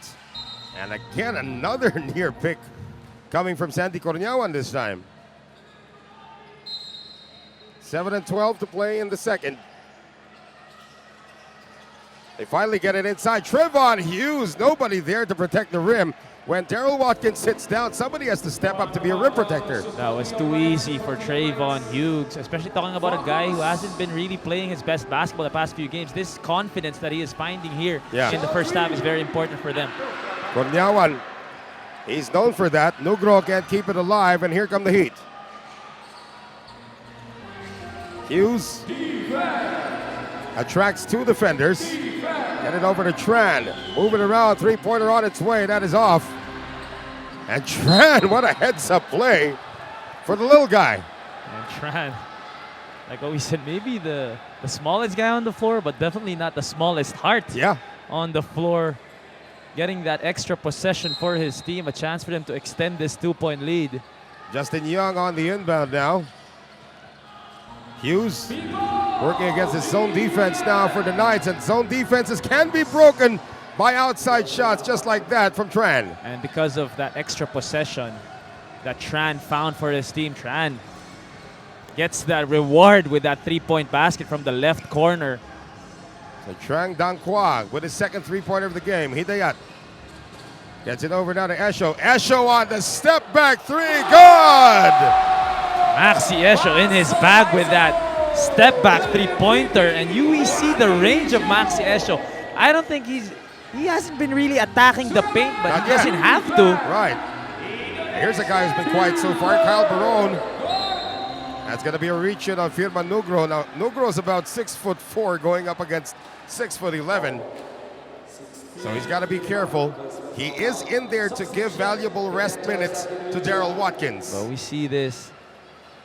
And again, another near pick coming from Santi Corneawan this time. 7-12 to play in the second. They finally get it inside. Trevon Hughes, nobody there to protect the rim. When Daryl Watkins sits down, somebody has to step up to be a rim protector. That was too easy for Trayvon Hughes, especially talking about a guy who hasn't been really playing his best basketball the past few games. This confidence that he is finding here in the first half is very important for them. Corneawan, he's known for that. Nugro can't keep it alive, and here come the Heat. Hughes attracts two defenders. Get it over to Tran. Moving around, three-pointer on its way. That is off. And Tran, what a heads-up play for the little guy. And Tran, like what we said, maybe the smallest guy on the floor, but definitely not the smallest heart on the floor. Getting that extra possession for his team, a chance for them to extend this 2-point lead. Justin Young on the inbound now. Hughes working against his zone defense now for the Knights, and zone defenses can be broken by outside shots just like that from Tran. And because of that extra possession that Tran found for his team, Tran gets that reward with that three-point basket from the left corner. So Trang Dang Quang with his second three-pointer of the game. Hidayat gets it over now to Esho. Esho on the step back three, good! Maxi Esho in his bag with that step back three-pointer, and you see the range of Maxi Esho. I don't think he hasn't been really attacking the paint, but he doesn't have to. Right. Here's a guy who's been quiet so far, Kyle Barone. That's going to be a reach in on Firman Nugro. Now, Nugro is about 6'4", going up against 6'11". So he's got to be careful. He is in there to give valuable rest minutes to Daryl Watkins. So we see this.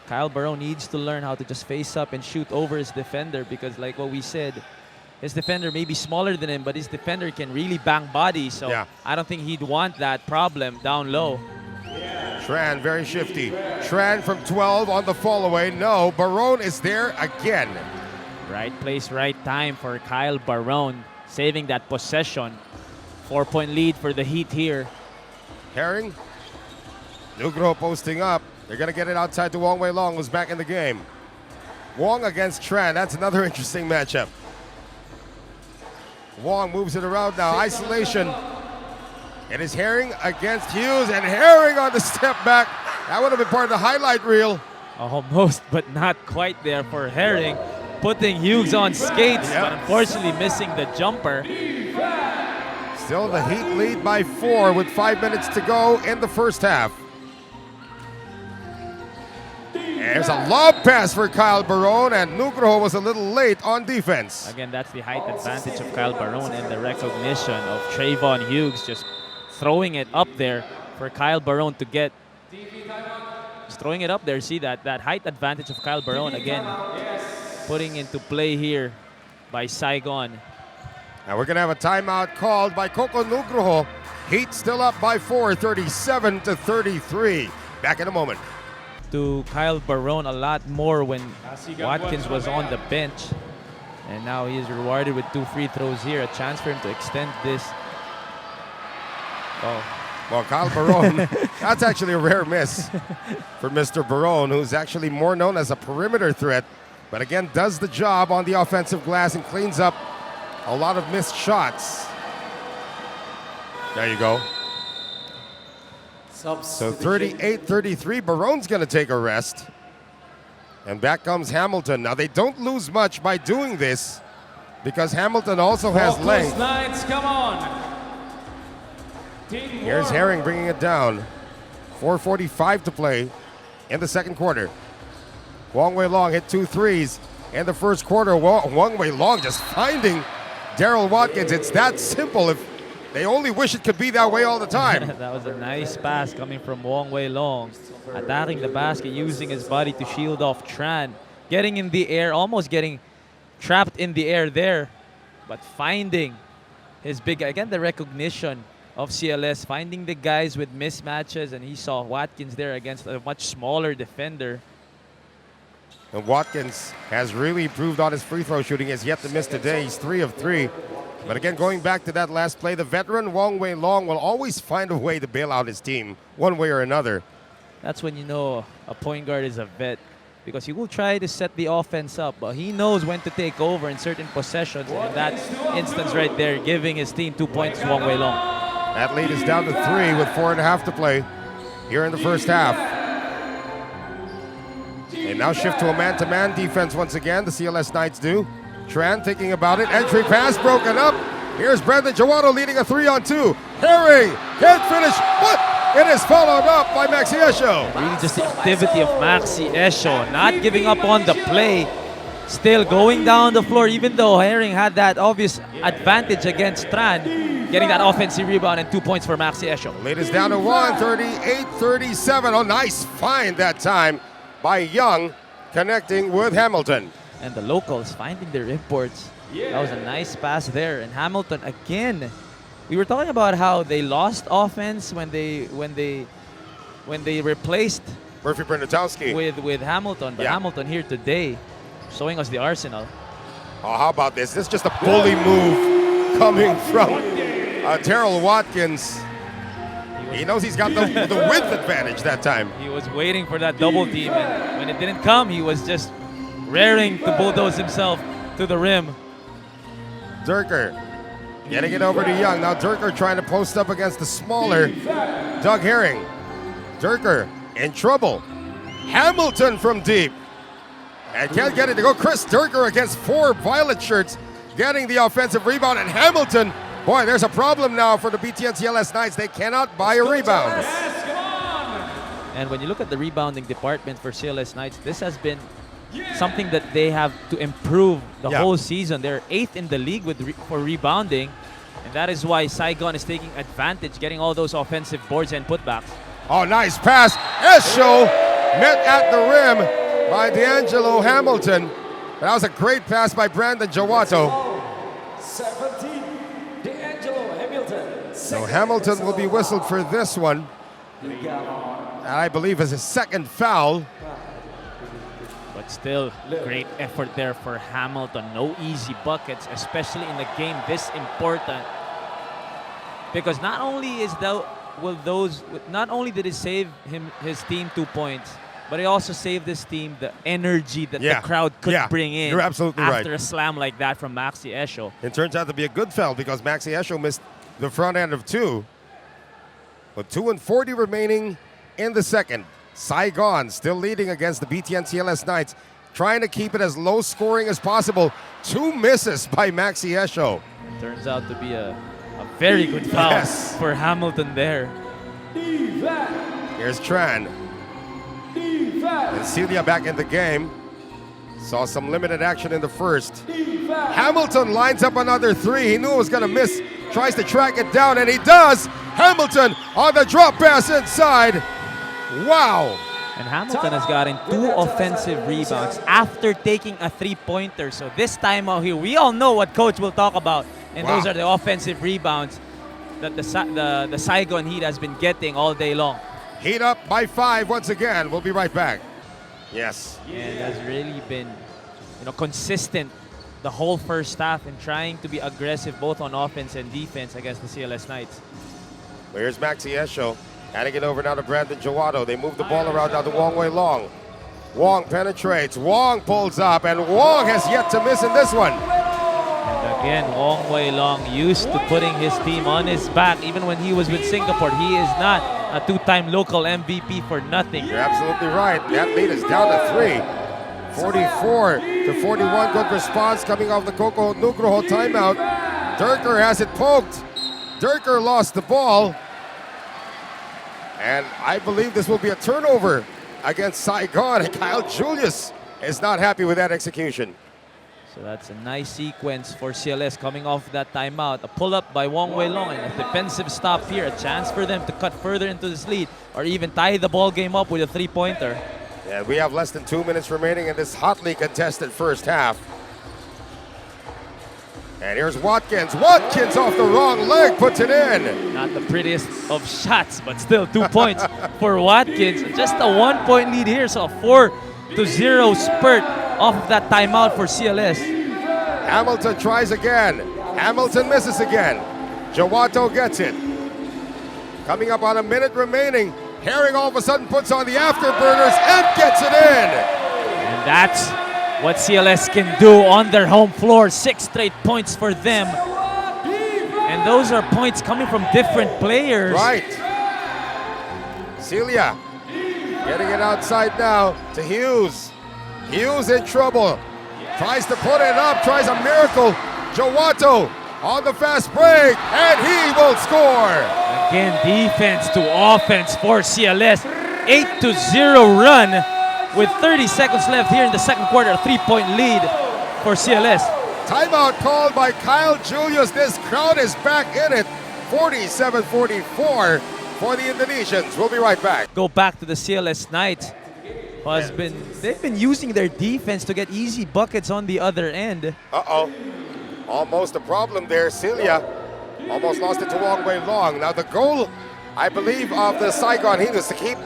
Kyle Barone needs to learn how to just face up and shoot over his defender, because like what we said, his defender may be smaller than him, but his defender can really bang bodies. So I don't think he'd want that problem down low. Tran very shifty. Tran from 12 on the fall away. No, Barone is there again. Right place, right time for Kyle Barone, saving that possession. 4-point lead for the Heat here. Herring. Nugro posting up. They're going to get it outside to Wong Wei Long, who's back in the game. Wong against Tran. That's another interesting matchup. Wong moves it around now. Isolation. It is Herring against Hughes, and Herring on the step back. That would have been part of the highlight reel. Almost, but not quite there for Herring. Putting Hughes on skates, but unfortunately missing the jumper. Still the Heat lead by 4 with 5 minutes to go in the first half. There's a lob pass for Kyle Barone, and Nugroho was a little late on defense. Again, that's the height advantage of Kyle Barone and the recognition of Trayvon Hughes just throwing it up there for Kyle Barone to get. Just throwing it up there. See that height advantage of Kyle Barone again putting into play here by Saigon. Now we're going to have a timeout called by Coco Nugroho. Heat still up by 4, 37-33. Back in a moment. To Kyle Barone a lot more when Watkins was on the bench. And now he is rewarded with 2 free throws here. A chance for him to extend this. Oh. Well, Kyle Barone, that's actually a rare miss for Mr. Barone, who's actually more known as a perimeter threat, but again does the job on the offensive glass and cleans up a lot of missed shots. There you go. So 38-33, Barone's going to take a rest. And back comes Hamilton. Now, they don't lose much by doing this because Hamilton also has length. Knights, come on. Here's Herring bringing it down. 4:45 to play in the second quarter. Wong Wei Long hit 2 threes in the first quarter. Wong Wei Long just finding Daryl Watkins. It's that simple. If they only wish it could be that way all the time. That was a nice pass coming from Wong Wei Long. Attacking the basket, using his body to shield off Tran. Getting in the air, almost getting trapped in the air there. But finding his big, again, the recognition of CLS, finding the guys with mismatches, and he saw Watkins there against a much smaller defender. And Watkins has really improved on his free throw shooting. He has yet to miss today. He's 3 of 3 But again, going back to that last play, the veteran Wong Wei Long will always find a way to bail out his team one way or another. That's when you know a point guard is a vet, because he will try to set the offense up, but he knows when to take over in certain possessions. And in that instance right there, giving his team 2 points to Wong Wei Long. That lead is down to 3 with 4.5 to play here in the first half. And now shift to a man-to-man defense once again, the CLS Knights do. Tran thinking about it. Entry pass broken up. Here's Brandon Jawato leading a 3-on-2. Herring can't finish, but it is followed up by Maxi Esho. Really just the activity of Maxi Esho, not giving up on the play. Still going down the floor, even though Herring had that obvious advantage against Tran, getting that offensive rebound and 2 points for Maxi Esho. Lead is down to 1, 38-37. Oh, nice find that time by Young, connecting with Hamilton. And the locals finding their imports. That was a nice pass there. And Hamilton again. We were talking about how they lost offense when they replaced Murphy Brandotowski with Hamilton. But Hamilton here today, showing us the arsenal. Oh, how about this? This is just a bully move coming from Terrell Watkins. He knows he's got the width advantage that time. He was waiting for that double team, and when it didn't come, he was just raring to bulldoze himself to the rim. Durker getting it over to Young. Now Durker trying to post up against the smaller Doug Herring. Durker in trouble. Hamilton from deep. And can't get it to go. Chris Durker against 4 violet shirts, getting the offensive rebound. And Hamilton, boy, there's a problem now for the BTN CLS Knights. They cannot buy a rebound. And when you look at the rebounding department for CLS Knights, this has been something that they have to improve the whole season. They're 8th in the league for rebounding, and that is why Saigon is taking advantage, getting all those offensive boards and putbacks. Oh, nice pass. Esho met at the rim by D'Angelo Hamilton. That was a great pass by Brandon Jawato. 17, D'Angelo Hamilton. So Hamilton will be whistled for this one. And I believe is his second foul. But still, great effort there for Hamilton. No easy buckets, especially in a game this important. Because not only did it save his team 2 points, but it also saved this team the energy that the crowd could bring in. You're absolutely after right. a slam like that from Maxi Esho. It turns out to be a good foul because Maxi Esho missed the front end of 2. With 2:40 remaining in the second. Saigon still leading against the BTN CLS Knights, trying to keep it as low scoring as possible. 2 misses by Maxi Esho. Turns out to be a very good foul for Hamilton there. Here's Tran. And Celia back in the game. Saw some limited action in the first. Hamilton lines up another 3. He knew it was going to miss. Tries to track it down, and he does. Hamilton on the drop pass inside. Wow. And Hamilton has gotten 2 offensive rebounds after taking a 3-pointer. So this time out here, we all know what coach will talk about. And those are the offensive rebounds that the Saigon Heat has been getting all day long. Heat up by 5 once again. We'll be right back. Yes. And has really been consistent the whole first half in trying to be aggressive both on offense and defense against the CLS Knights. Here's Maxi Esho. Handing it over now to Brandon Jawato. They move the ball around now to Wong Wei Long. Wong penetrates. Wong pulls up, and Wong has yet to miss in this one. And again, Wong Wei Long used to putting his team on his back even when he was with Singapore. He is not a 2-time local MVP for nothing. You're absolutely right. That lead is down to 3. 44-41. Good response coming off the Coco Nugroho timeout. Durker has it poked. Durker lost the ball. And I believe this will be a turnover against Saigon. And Kyle Julius is not happy with that execution. So that's a nice sequence for CLS coming off that timeout. A pull-up by Wong Wei Long and a defensive stop here. A chance for them to cut further into this lead or even tie the ball game up with a 3-pointer. Yeah, we have less than 2 minutes remaining in this hotly contested first half. And here's Watkins. Watkins off the wrong leg, puts it in. Not the prettiest of shots, but still 2 points for Watkins. Just a 1-point lead here, so a 4-0 spurt off of that timeout for CLS. Hamilton tries again. Hamilton misses again. Jawato gets it. Coming up on a minute remaining. Herring all of a sudden puts on the afterburners and gets it in. And that's what CLS can do on their home floor. 6 straight points for them. And those are points coming from different players. Right. Celia getting it outside now to Hughes. Hughes in trouble. Tries to put it up, tries a miracle. Jawato on the fast break, and he will score. Again, defense to offense for CLS. 8-0 run with 30 seconds left here in the second quarter. A 3-point lead for CLS. Timeout called by Kyle Julius. This crowd is back in it. 47-44 for the Indonesians. We'll be right back. Go back to the CLS Knights. They've been using their defense to get easy buckets on the other end. Uh-oh. Almost a problem there. Celia almost lost it to Wong Wei Long. Now the goal, I believe, of the Saigon Heat is to keep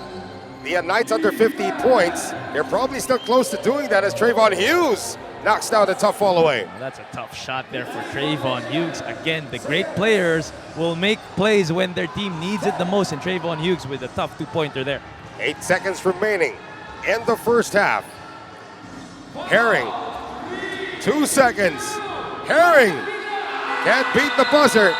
the Knights under 50 points. They're probably still close to doing that as Trayvon Hughes knocks down a tough fall away. Well, that's a tough shot there for Trayvon Hughes. Again, the great players will make plays when their team needs it the most, and Trayvon Hughes with a tough two-pointer there. 8 seconds remaining in the first half. Herring, 2 seconds. Herring can't beat the buzzer.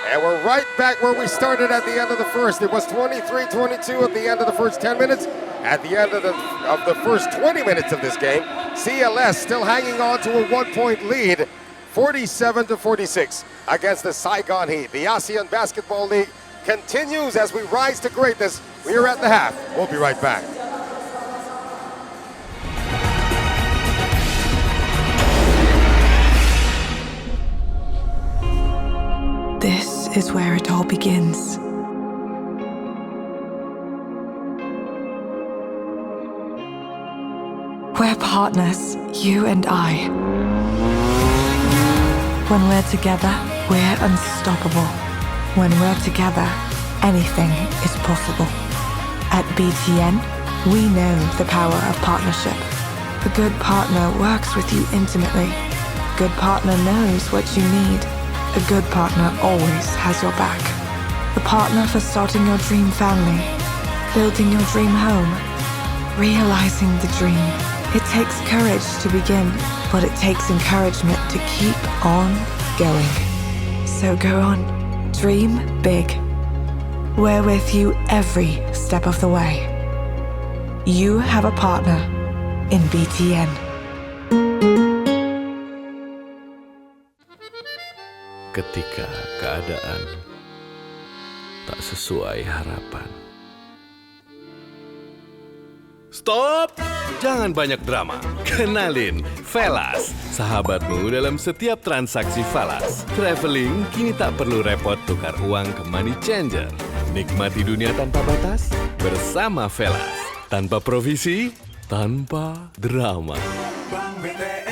And we're right back where we started at the end of the first. It was 23-22 at the end of the first 10 minutes. At the end of the first 20 minutes of this game, CLS still hanging on to a 1-point lead, 47-46 against the Saigon Heat. The ASEAN Basketball League continues as we rise to greatness. We are at the half. We'll be right back. This is where it all begins. We're partners, you and I. When we're together, we're unstoppable. When we're together, anything is possible. At BTN, we know the power of partnership. A good partner works with you intimately. A good partner knows what you need. A good partner always has your back. The partner for starting your dream family, building your dream home, realizing the dream. It takes courage to begin, but it takes encouragement to keep on going. So go on, dream big. We're with you every step of the way. You have a partner in BTN. Ketika keadaan tak sesuai harapan. Stop! Jangan banyak drama. Kenalin, Velas, sahabatmu dalam setiap transaksi Velas. Traveling kini tak perlu repot tukar uang ke money changer. Nikmati dunia tanpa batas bersama Velas. Tanpa provisi, tanpa drama. Bank BTN.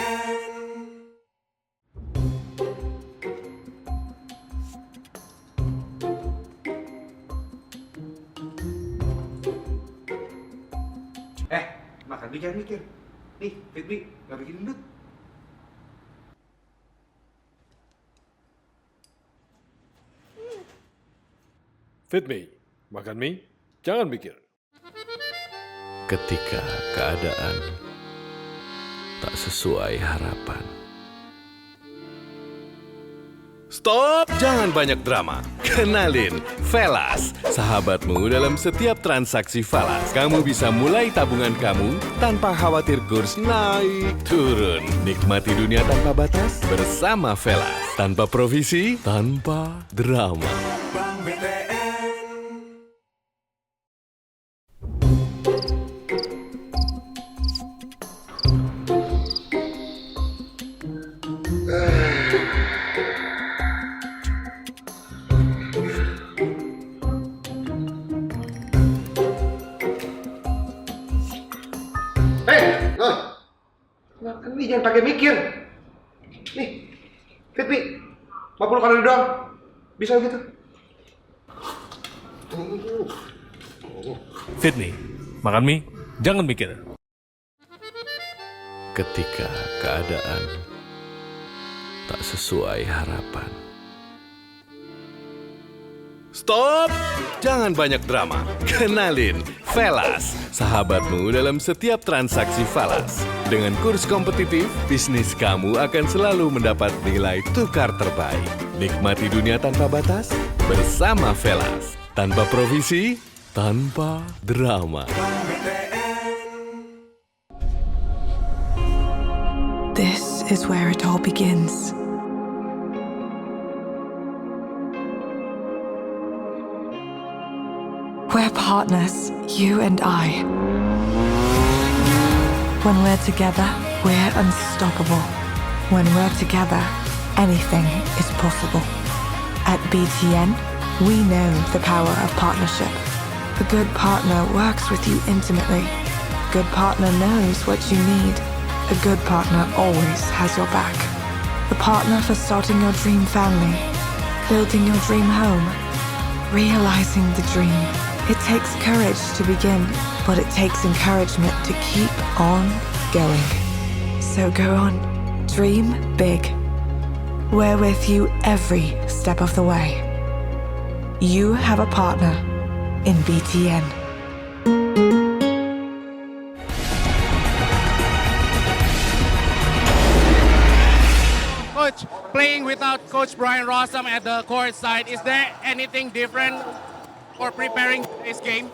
Makan mie jangan mikir. Nih, Fitri, gak bikin gendut. Fit me, makan mie, jangan mikir. Ketika keadaan tak sesuai harapan. Stop! Jangan banyak drama. Kenalin, Velas, sahabatmu dalam setiap transaksi Velas. Kamu bisa mulai tabungan kamu tanpa khawatir kurs naik turun. Nikmati dunia tanpa batas bersama Velas. Tanpa provisi, tanpa drama. Bank BTN. Makan mie jangan pakai mikir. Nih, Fitri, 50 kalori doang. Bisa gitu. Fit me, makan mie, jangan mikir. Ketika keadaan tak sesuai harapan. Stop! Jangan banyak drama. Kenalin, Velas, sahabatmu dalam setiap transaksi falas. Dengan kurs kompetitif, bisnis kamu akan selalu mendapat nilai tukar terbaik. Nikmati dunia tanpa batas bersama Velas. Tanpa provisi, tanpa drama. This is where it all begins. We're partners, you and I. When we're together, we're unstoppable. When we're together, anything is possible. At BTN, we know the power of partnership. A good partner works with you intimately. A good partner knows what you need. A good partner always has your back. A partner for starting your dream family, building your dream home, realizing the dream. It takes courage to begin, but it takes encouragement to keep on going. So go on, dream big. We're with you every step of the way. You have a partner in BTN. Coach, playing without Coach Brian Rossum at the court side, is there anything different for preparing this game?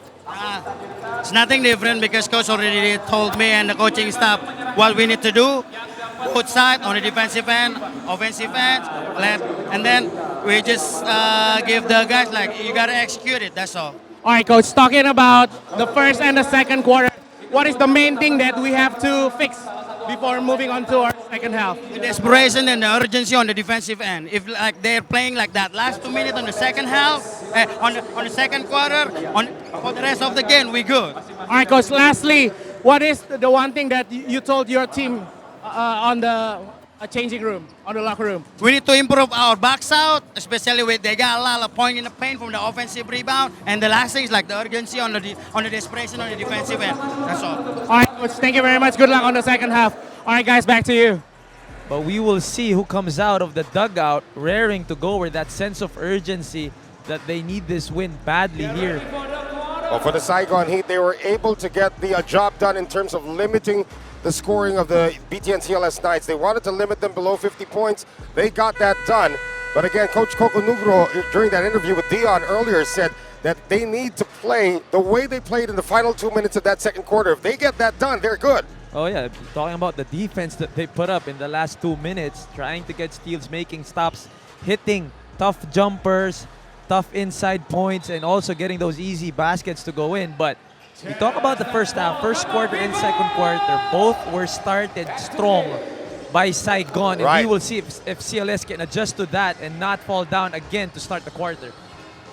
It's nothing different because coach already told me and the coaching staff what we need to do. Both side on the defensive end, offensive end, and then we just give the guys like you gotta execute it. That's all. All right, Coach. Talking about the first and the second quarter, what is the main thing that we have to fix before moving on to our second half? The desperation and the urgency on the defensive end. If like they're playing like that last 2 minutes on the second half, on the second quarter, for the rest of the game, we good. All right, Coach. Lastly, what is the one thing that you told your team on the changing room, on the locker room? We need to improve our backs out, especially with they got a lot of point in the paint from the offensive rebound. And the last thing is like the urgency on the desperation on the defensive end. That's all. All right, Coach. Thank you very much. Good luck on the second half. All right, guys, back to you. But we will see who comes out of the dugout raring to go with that sense of urgency that they need this win badly here. Well, for the Saigon Heat, they were able to get the job done in terms of limiting the scoring of the BTN CLS Knights. They wanted to limit them below 50 points. They got that done. But again, Coach Coco Nugro, during that interview with Dion earlier, said that they need to play the way they played in the final 2 minutes of that second quarter. If they get that done, they're good. Oh yeah, talking about the defense that they put up in the last 2 minutes, trying to get steals, making stops, hitting tough jumpers, tough inside points, and also getting those easy baskets to go in. But we talk about the first half, first quarter and second quarter, both were started strong by Saigon. And we will see if CLS can adjust to that and not fall down again to start the quarter.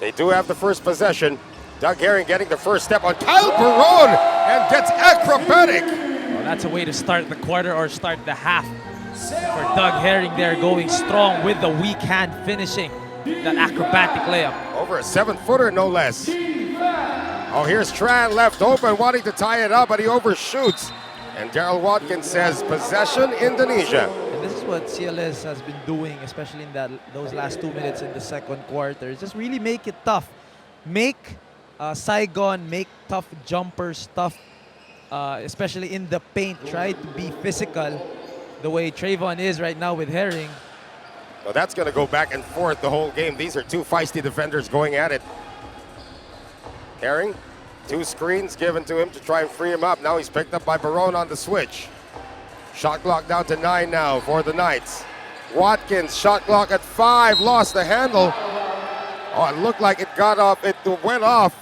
They do have the first possession. Doug Herring getting the first step on Kyle Barone and gets acrobatic. Well, that's a way to start the quarter or start the half for Doug Herring there, going strong with the weak hand finishing that acrobatic layup. Over a 7-footer, no less. Oh, here's Tran left open, wanting to tie it up, but he overshoots. And Daryl Watkins says, possession, Indonesia. And this is what CLS has been doing, especially in those last 2 minutes in the second quarter. Just really make it tough. Make Saigon make tough jumpers, tough, especially in the paint. Try to be physical the way Trayvon is right now with Herring. Well, that's going to go back and forth the whole game. These are two feisty defenders going at it. Herring, 2 screens given to him to try and free him up. Now he's picked up by Barone on the switch. Shot clock down to 9 now for the Knights. Watkins, shot clock at 5, lost the handle. Oh, it looked like it got off, it went off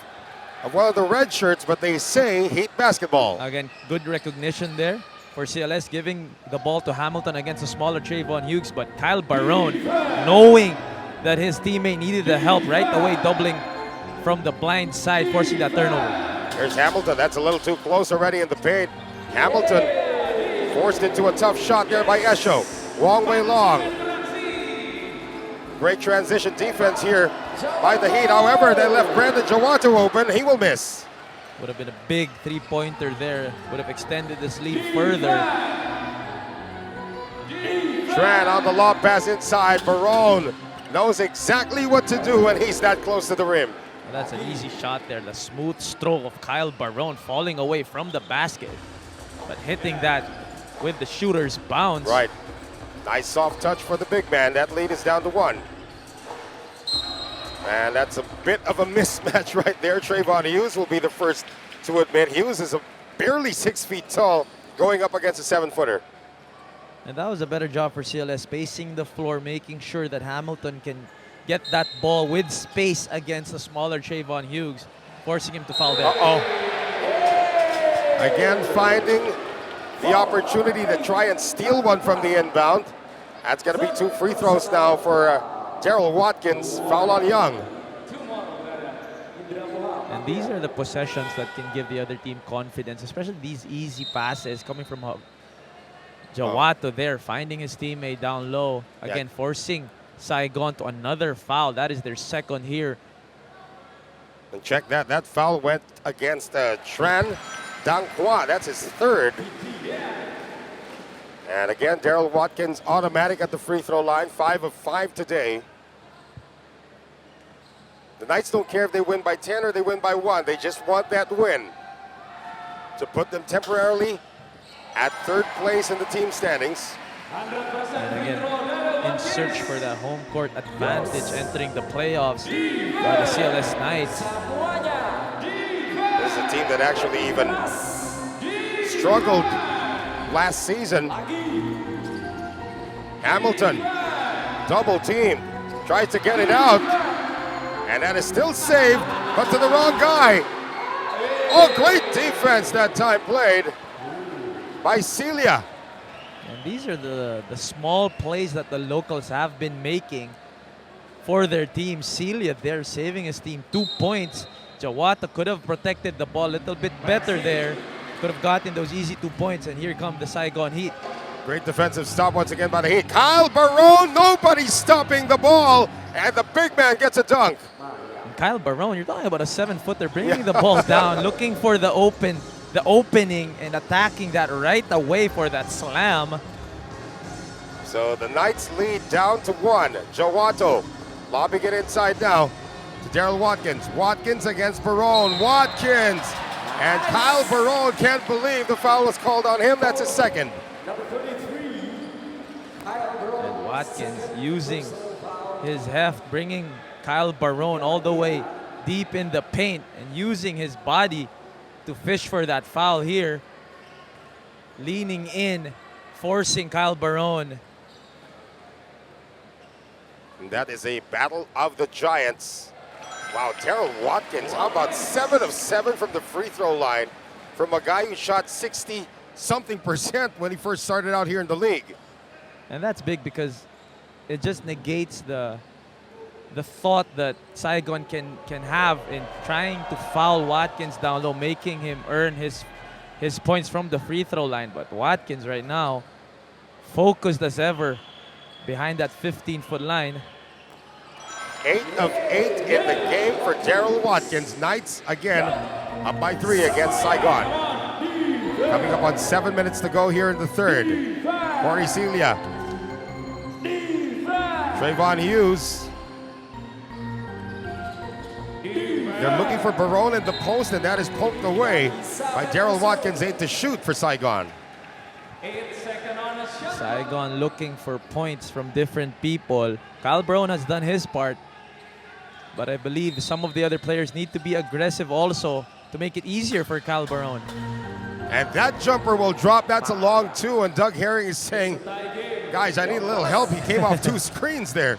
of one of the red shirts, but they say Heat basketball. Again, good recognition there for CLS, giving the ball to Hamilton against a smaller Trayvon Hughes, but Kyle Barone, knowing that his teammate needed the help right away, doubling from the blind side, forcing that turnover. Here's Hamilton, that's a little too close already in the paint. Hamilton forced into a tough shot there by Esho. Wrong way long. Great transition defense here by the Heat. However, they left Brandon Jawatu open. He will miss. Would have been a big three-pointer there. Would have extended this lead further. Tran on the lob pass inside. Barone knows exactly what to do when he's that close to the rim. Well, that's an easy shot there. The smooth stroke of Kyle Barone falling away from the basket, but hitting that with the shooter's bounce. Right. Nice soft touch for the big man. That lead is down to 1. And that's a bit of a mismatch right there. Trayvon Hughes will be the first to admit. Hughes is barely 6 feet tall going up against a 7-footer. And that was a better job for CLS, spacing the floor, making sure that Hamilton can get that ball with space against a smaller Trayvon Hughes, forcing him to foul there. Uh-oh. Again, finding the opportunity to try and steal one from the inbound. That's going to be 2 free throws now for Daryl Watkins. Foul on Young. And these are the possessions that can give the other team confidence, especially these easy passes coming from Jawato there, finding his teammate down low. Again, forcing Saigon to another foul. That is their second here. And check that. That foul went against Tran Danghua. That's his 3rd. And again, Daryl Watkins automatic at the free throw line. 5 of 5 today. The Knights don't care if they win by 10 or they win by 1. They just want that win to put them temporarily at 3rd place in the team standings. And again, in search for that home court advantage entering the playoffs by the CLS Knights. This is a team that actually even struggled last season. Hamilton, double team, tries to get it out. And that is still saved, but to the wrong guy. Oh, great defense that time played by Celia. And these are the small plays that the locals have been making for their team. Celia there saving his team 2 points. Jawata could have protected the ball a little bit better there. Could have gotten those easy 2 points, and here come the Saigon Heat. Great defensive stop once again by the Heat. Kyle Barone, nobody's stopping the ball, and the big man gets a dunk. And Kyle Barone, you're talking about a 7-footer bringing the ball down, looking for the opening and attacking that right away for that slam. So the Knights lead down to 1. Jawato lobbing it inside now to Daryl Watkins. Watkins against Barone. Watkins! And Kyle Barone can't believe the foul was called on him. That's his 2nd. And Watkins using his heft, bringing Kyle Barone all the way deep in the paint and using his body to fish for that foul here. Leaning in, forcing Kyle Barone. And that is a battle of the giants. Wow, Daryl Watkins, how about 7 of 7 from the free throw line from a guy who shot 60-something% when he first started out here in the league. And that's big because it just negates the thought that Saigon can have in trying to foul Watkins down low, making him earn his points from the free throw line. But Watkins right now, focused as ever behind that 15-foot line. 8 of 8 in the game for Daryl Watkins. Knights again up by 3 against Saigon. Coming up on 7 minutes to go here in the 3rd. Corey Celia. Trayvon Hughes. They're looking for Barone in the post, and that is poked away by Daryl Watkins. 8 to shoot for Saigon. Saigon looking for points from different people. Kyle Barone has done his part, but I believe some of the other players need to be aggressive also to make it easier for Kyle Barone. And that jumper will drop. That's a long 2, and Doug Herring is saying, guys, I need a little help. He came off 2 screens there.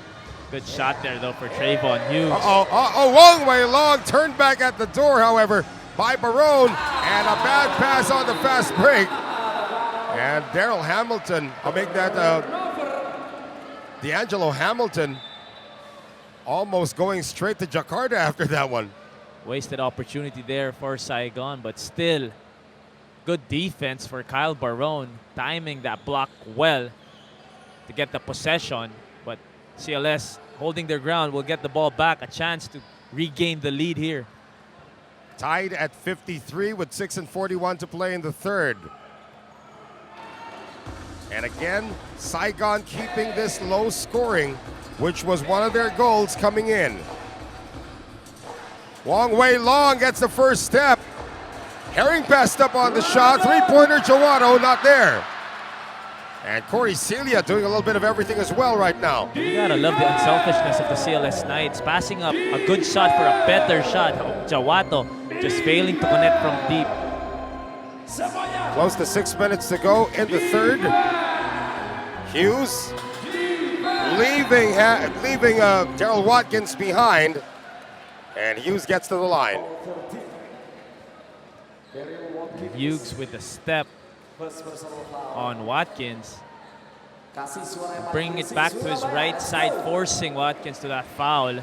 Good shot there, though, for Trayvon Hughes. Long way long. Turned back at the door, however, by Barone. And a bad pass on the fast break. And Daryl Hamilton, I'll make that D'Angelo Hamilton almost going straight to Jakarta after that one. Wasted opportunity there for Saigon, but still good defense for Kyle Barone, timing that block well to get the possession. But CLS holding their ground will get the ball back, a chance to regain the lead here. Tied at 53 with 6:41 to play in the 3rd. And again, Saigon keeping this low scoring, which was one of their goals coming in. Wong Wei Long gets the first step. Herring passed up on the shot. Three-pointer, Jawato not there. And Corey Celia doing a little bit of everything as well right now. You gotta love the unselfishness of the CLS Knights. Passing up a good shot for a better shot. Jawato just failing to connect from deep. Close to 6 minutes to go in the third. Hughes leaving Daryl Watkins behind. And Hughes gets to the line. Hughes with a step on Watkins. Bringing it back to his right side, forcing Watkins to that foul.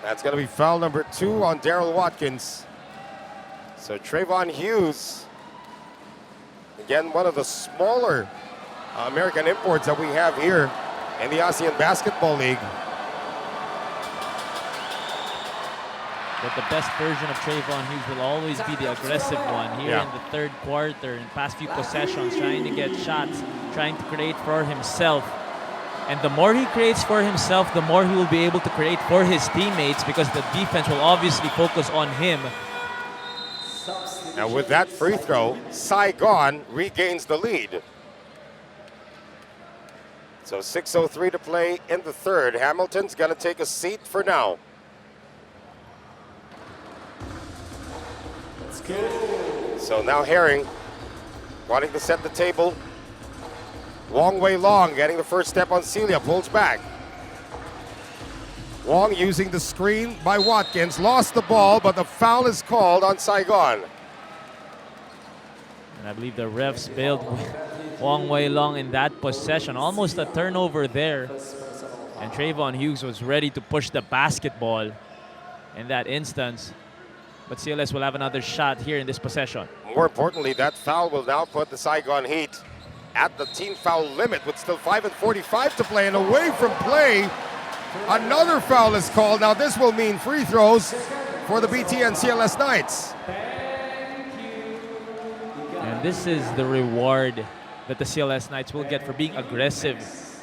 That's going to be foul number 2 on Daryl Watkins. So Trayvon Hughes, again, one of the smaller American imports that we have here in the ASEAN Basketball League. But the best version of Trayvon Hughes will always be the aggressive one here in the third quarter, in the past few possessions, trying to get shots, trying to create for himself. And the more he creates for himself, the more he will be able to create for his teammates, because the defense will obviously focus on him. And with that free throw, Saigon regains the lead. So 6:03 to play in the third. Hamilton's going to take a seat for now. So now Herring wanting to set the table. Wong Wei Long getting the first step on Celia, pulls back. Wong using the screen by Watkins, lost the ball, but the foul is called on Saigon. And I believe the refs bailed Wong Wei Long in that possession. Almost a turnover there. And Trayvon Hughes was ready to push the basketball in that instance. But CLS will have another shot here in this possession. More importantly, that foul will now put the Saigon Heat at the team foul limit with still 5:45 to play. And away from play, another foul is called. Now this will mean free throws for the BTN CLS Knights. And this is the reward that the CLS Knights will get for being aggressive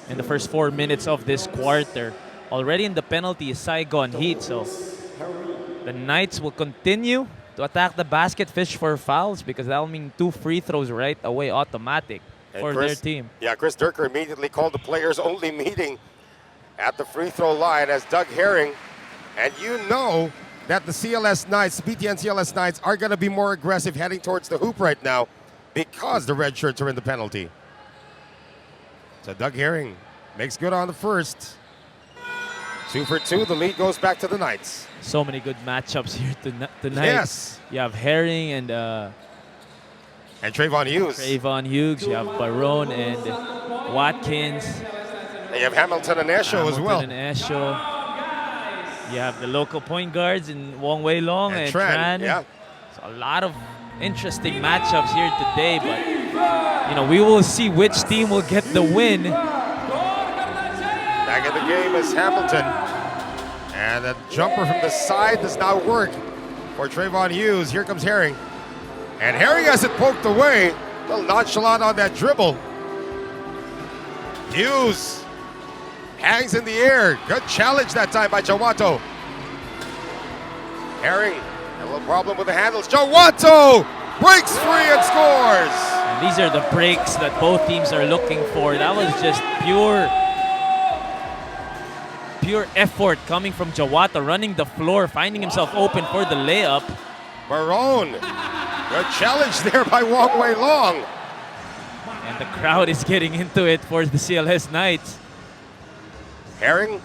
in the first 4 minutes of this quarter. Already in the penalty is Saigon Heat, so the Knights will continue to attack the basket, fish for fouls, because that'll mean 2 free throws right away, automatic for their team. Yeah, Chris Durker immediately called the players-only meeting at the free throw line as Doug Herring. And you know that the CLS Knights, BTN CLS Knights, are going to be more aggressive heading towards the hoop right now because the red shirts are in the penalty. So Doug Herring makes good on the first. 2 for 2, the lead goes back to the Knights. So many good matchups here tonight. Yes. You have Herring and Trayvon Hughes. Trayvon Hughes. You have Barone and Watkins. And you have Hamilton and Esho as well. Hamilton and Esho. You have the local point guards in Wong Wei Long and Tran. Yeah. So a lot of interesting matchups here today, but we will see which team will get the win. Back in the game is Hamilton. And the jumper from the side does not work for Trayvon Hughes. Here comes Herring. And Herring has it poked away. A little nonchalant on that dribble. Hughes hangs in the air. Good challenge that time by Jawato. Herring, a little problem with the handles. Jawato breaks free and scores. And these are the breaks that both teams are looking for. That was just pure effort coming from Jawato, running the floor, finding himself open for the layup. Barone, good challenge there by Wong Wei Long. And the crowd is getting into it for the CLS Knights. Herring,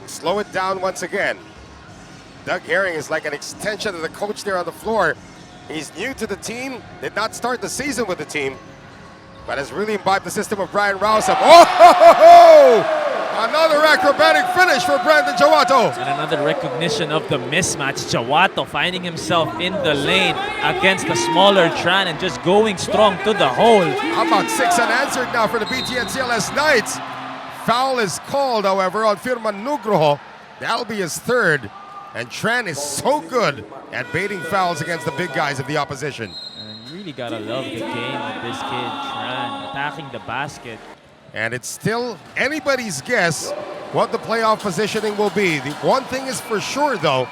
slow it down once again. Doug Herring is like an extension of the coach there on the floor. He's new to the team, did not start the season with the team, but has really imbibed the system of Brian Rousem. Oh! Another acrobatic finish for Brandon Jawato. And another recognition of the mismatch. Jawato finding himself in the lane against the smaller Tran and just going strong to the hole. How about 6 unanswered now for the BTN CLS Knights? Foul is called, however, on Firman Nugroho. That'll be his third. And Tran is so good at baiting fouls against the big guys of the opposition. And you really gotta love the game of this kid, Tran. attacking the basket. And it's still anybody's guess what the playoff positioning will be. The one thing is for sure, though,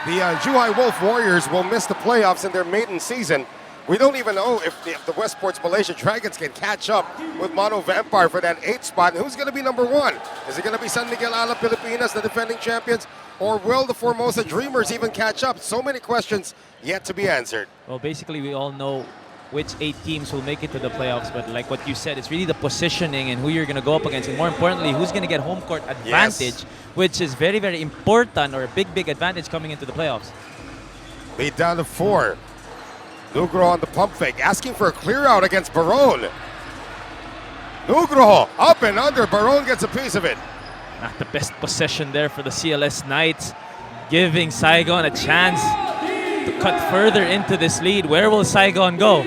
the Zhuhai Wolf Warriors will miss the playoffs in their maiden season. We don't even know if the Westports Malaysia Dragons can catch up with Mono Vampire for that 8th spot. And who's going to be number 1? Is it going to be San Miguel Ala Pilipinas, the defending champions? Or will the Formosa Dreamers even catch up? So many questions yet to be answered. Well, basically, we all know which 8 teams will make it to the playoffs, but like what you said, it's really the positioning and who you're going to go up against, and more importantly, who's going to get home court advantage, which is very, very important, or a big, big advantage coming into the playoffs. Lead down to 4. Nugroho on the pump fake, asking for a clear out against Barone. Nugroho up and under. Barone gets a piece of it. Not the best possession there for the CLS Knights, giving Saigon a chance to cut further into this lead. Where will Saigon go?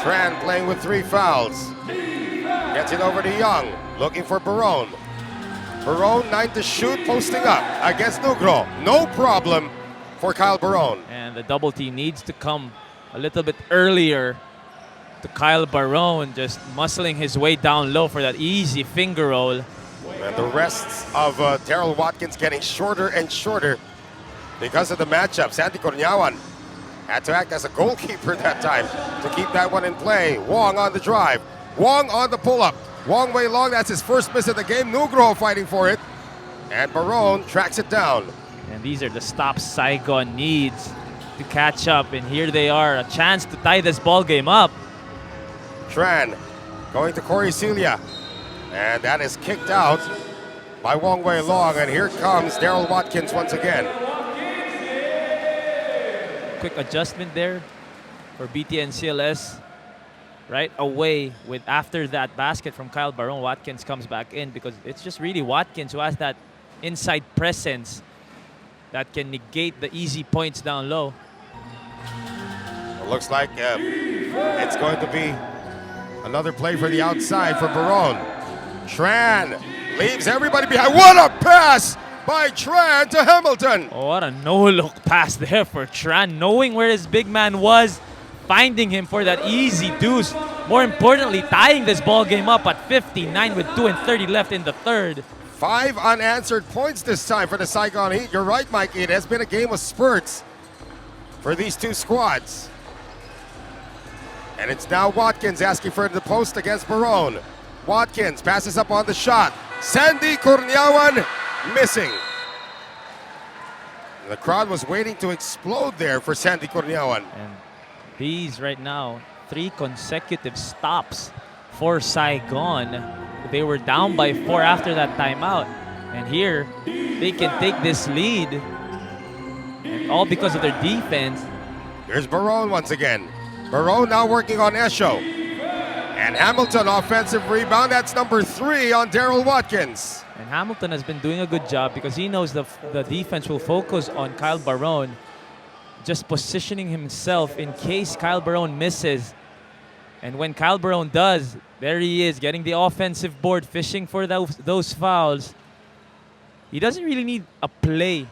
Tran playing with 3 fouls. Gets it over to Young, looking for Barone. Barone 9 to shoot, posting up against Nugroho. No problem for Kyle Barone. And the double team needs to come a little bit earlier to Kyle Barone, just muscling his way down low for that easy finger roll. And the rests of Daryl Watkins getting shorter and shorter because of the matchup. Sandy Cornyawan had to act as a goalkeeper that time to keep that one in play. Wong on the drive. Wong on the pull-up. Wong way long, that's his first miss of the game. Nugroho fighting for it. And Barone tracks it down. And these are the stops Saigon needs to catch up. And here they are, a chance to tie this ball game up. Tran going to Corey Celia. And that is kicked out by Wong Wei Long. And here comes Daryl Watkins once again. Quick adjustment there for BTN CLS. Right away with after that basket from Kyle Barone, Watkins comes back in because it's just really Watkins who has that inside presence that can negate the easy points down low. It looks like it's going to be another play for the outside for Barone. Tran leaves everybody behind. What a pass by Tran to Hamilton. Oh, what a no-look pass there for Tran, knowing where his big man was, finding him for that easy deuce. More importantly, tying this ball game up at 59 with 2:30 left in the third. 5 unanswered points this time for the Saigon Heat. You're right, Mikey. It has been a game of spurts for these two squads. And it's now Watkins asking for the post against Barone. Watkins passes up on the shot. Sandy Cornyawan missing. The crowd was waiting to explode there for Sandy Cornyawan. And these right now, 3 consecutive stops for Saigon. They were down by 4 after that timeout. And here, they can take this lead. And all because of their defense. Here's Barone once again. Barone now working on Esho. And Hamilton offensive rebound. That's number 3 on Daryl Watkins. And Hamilton has been doing a good job because he knows the defense will focus on Kyle Barone, just positioning himself in case Kyle Barone misses. And when Kyle Barone does, there he is, getting the offensive board, fishing for those fouls. He doesn't really need a play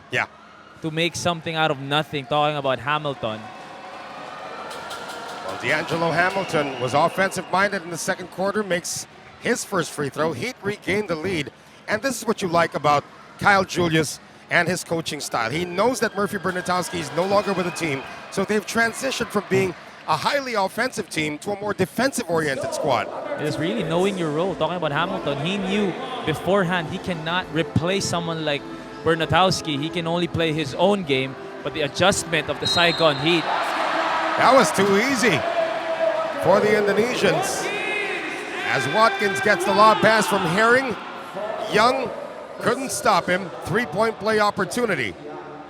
to make something out of nothing, talking about Hamilton. Well, D'Angelo Hamilton was offensive-minded in the second quarter, makes his first free throw. Heat regained the lead. And this is what you like about Kyle Julius and his coaching style. He knows that Murphy Bernatowski is no longer with the team, so they've transitioned from being a highly offensive team to a more defensive-oriented squad. It is really knowing your role. Talking about Hamilton, he knew beforehand he cannot replace someone like Bernatowski. He can only play his own game, but the adjustment of the Saigon Heat. That was too easy for the Indonesians. As Watkins gets the lob pass from Herring, Young couldn't stop him. 3-point play opportunity.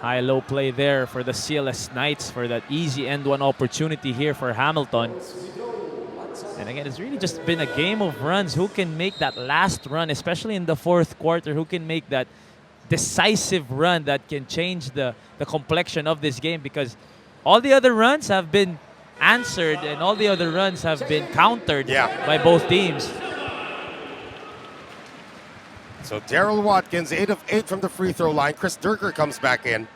High-low play there for the CLS Knights for that easy end-one opportunity here for Hamilton. And again, it's really just been a game of runs. Who can make that last run, especially in the fourth quarter? Who can make that decisive run that can change the complexion of this game? Because all the other runs have been answered and all the other runs have been countered by both teams. So Daryl Watkins, 8 of 8 from the free throw line. Chris Durker comes back in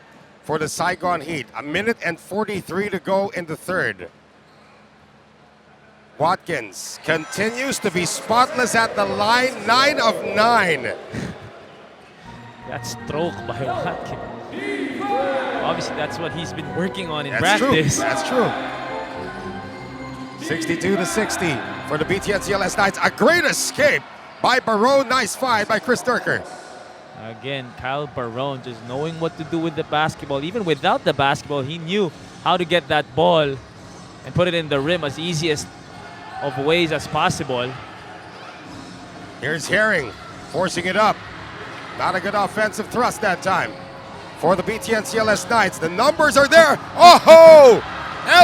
for the Saigon Heat. 1 minute and 43 to go in the third. Watkins continues to be spotless at the line, 9 of 9. That stroke by Watkins. Obviously, that's what he's been working on in That's practice. true. That's true. 62-60 for the BTN CLS Knights. A great escape by Barone. Nice fight by Chris Durker. Again, Kyle Barone just knowing what to do with the basketball. Even without the basketball, he knew how to get that ball and put it in the rim as easiest of ways as possible. Here's Herring forcing it up. Not a good offensive thrust that time for the BTN CLS Knights. The numbers are there. Oh-ho!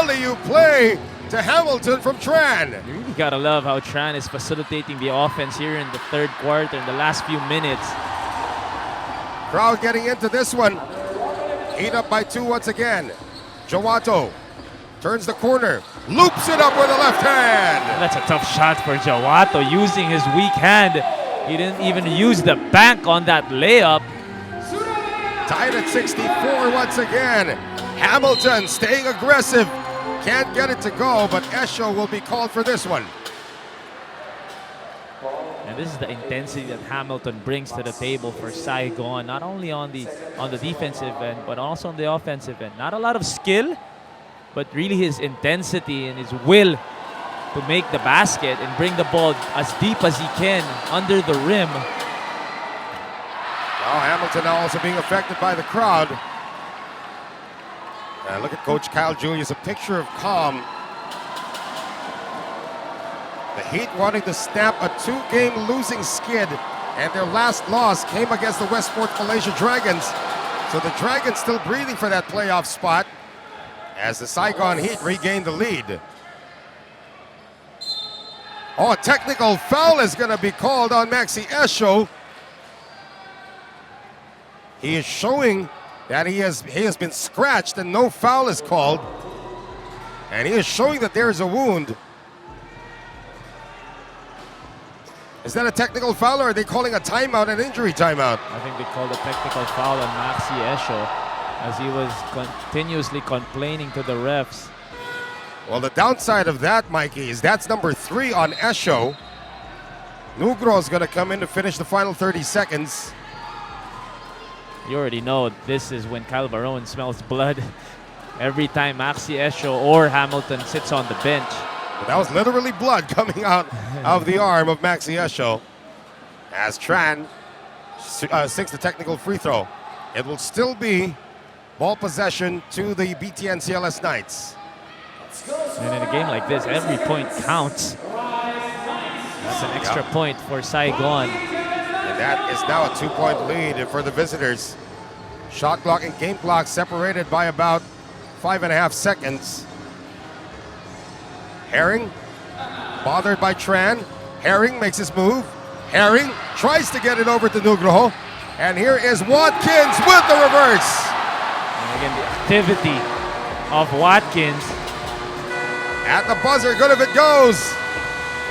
LEU play to Hamilton from Tran. You really gotta love how Tran is facilitating the offense here in the third quarter, in the last few minutes. Crowd getting into this one. Heat up by 2 once again. Jawato turns the corner, loops it up with the left hand. That's a tough shot for Jawato using his weak hand. He didn't even use the bank on that layup. Tied at 64 once again. Hamilton staying aggressive. Can't get it to go, but Esho will be called for this one. And this is the intensity that Hamilton brings to the table for Saigon, not only on the defensive end, but also on the offensive end. Not a lot of skill, but really his intensity and his will to make the basket and bring the ball as deep as he can under the rim. Now Hamilton now also being affected by the crowd. Look at Coach Kyle Julius, a picture of calm. The Heat wanting to snap a 2-game losing skid, and their last loss came against the Westport Malaysia Dragons. So the Dragons still breathing for that playoff spot as the Saigon Heat regain the lead. Oh, a technical foul is going to be called on Maxi Esho. He is showing that he has been scratched and no foul is called. And he is showing that there is a wound. Is that a technical foul, or are they calling a timeout, an injury timeout? I think they called a technical foul on Maxi Esho as he was continuously complaining to the refs. Well, the downside of that, Mikey, is that's number 3 on Esho. Nugro is going to come in to finish the final 30 seconds. You already know this is when Kyle Barone smells blood. Every time Maxi Esho or Hamilton sits on the bench. But that was literally blood coming out of the arm of Maxi Esho as Tran sinks the technical free throw. It will still be ball possession to the BTN CLS Knights. And in a game like this, every point counts. That's an extra point for Saigon. And that is now a 2-point lead for the visitors. Shot clock and game clock separated by about 5.5 seconds. Herring, bothered by Tran. Herring makes his move. Herring tries to get it over to Nugroho. And here is Watkins with the reverse. And again, the activity of Watkins. At the buzzer, good if it goes.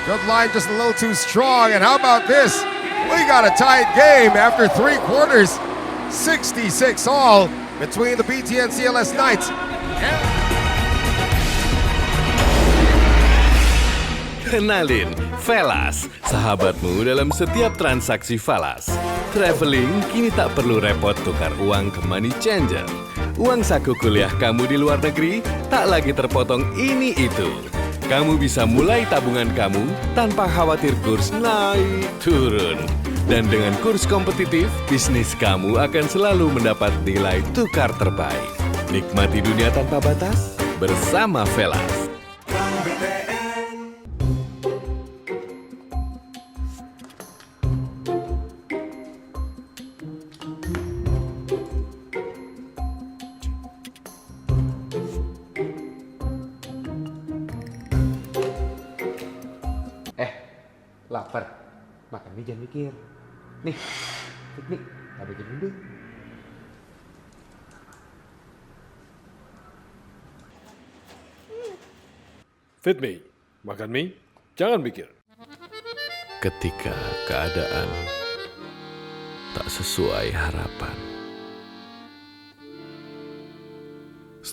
Good line, just a little too strong. And how about this? We got a tied game after 3 quarters. 66 all between the BTN CLS Knights. Kenalin, Velas, sahabatmu dalam setiap transaksi falas. Traveling kini tak perlu repot tukar uang ke money changer. Uang saku kuliah kamu di luar negeri tak lagi terpotong ini itu. Kamu bisa mulai tabungan kamu tanpa khawatir kurs naik turun. Dan dengan kurs kompetitif, bisnis kamu akan selalu mendapat nilai tukar terbaik. Nikmati dunia tanpa batas bersama Velas. Lapar, makan mie jangan mikir. Nih, nih, tak bikin dulu. Fit me, makan mie, jangan mikir. Ketika keadaan tak sesuai harapan,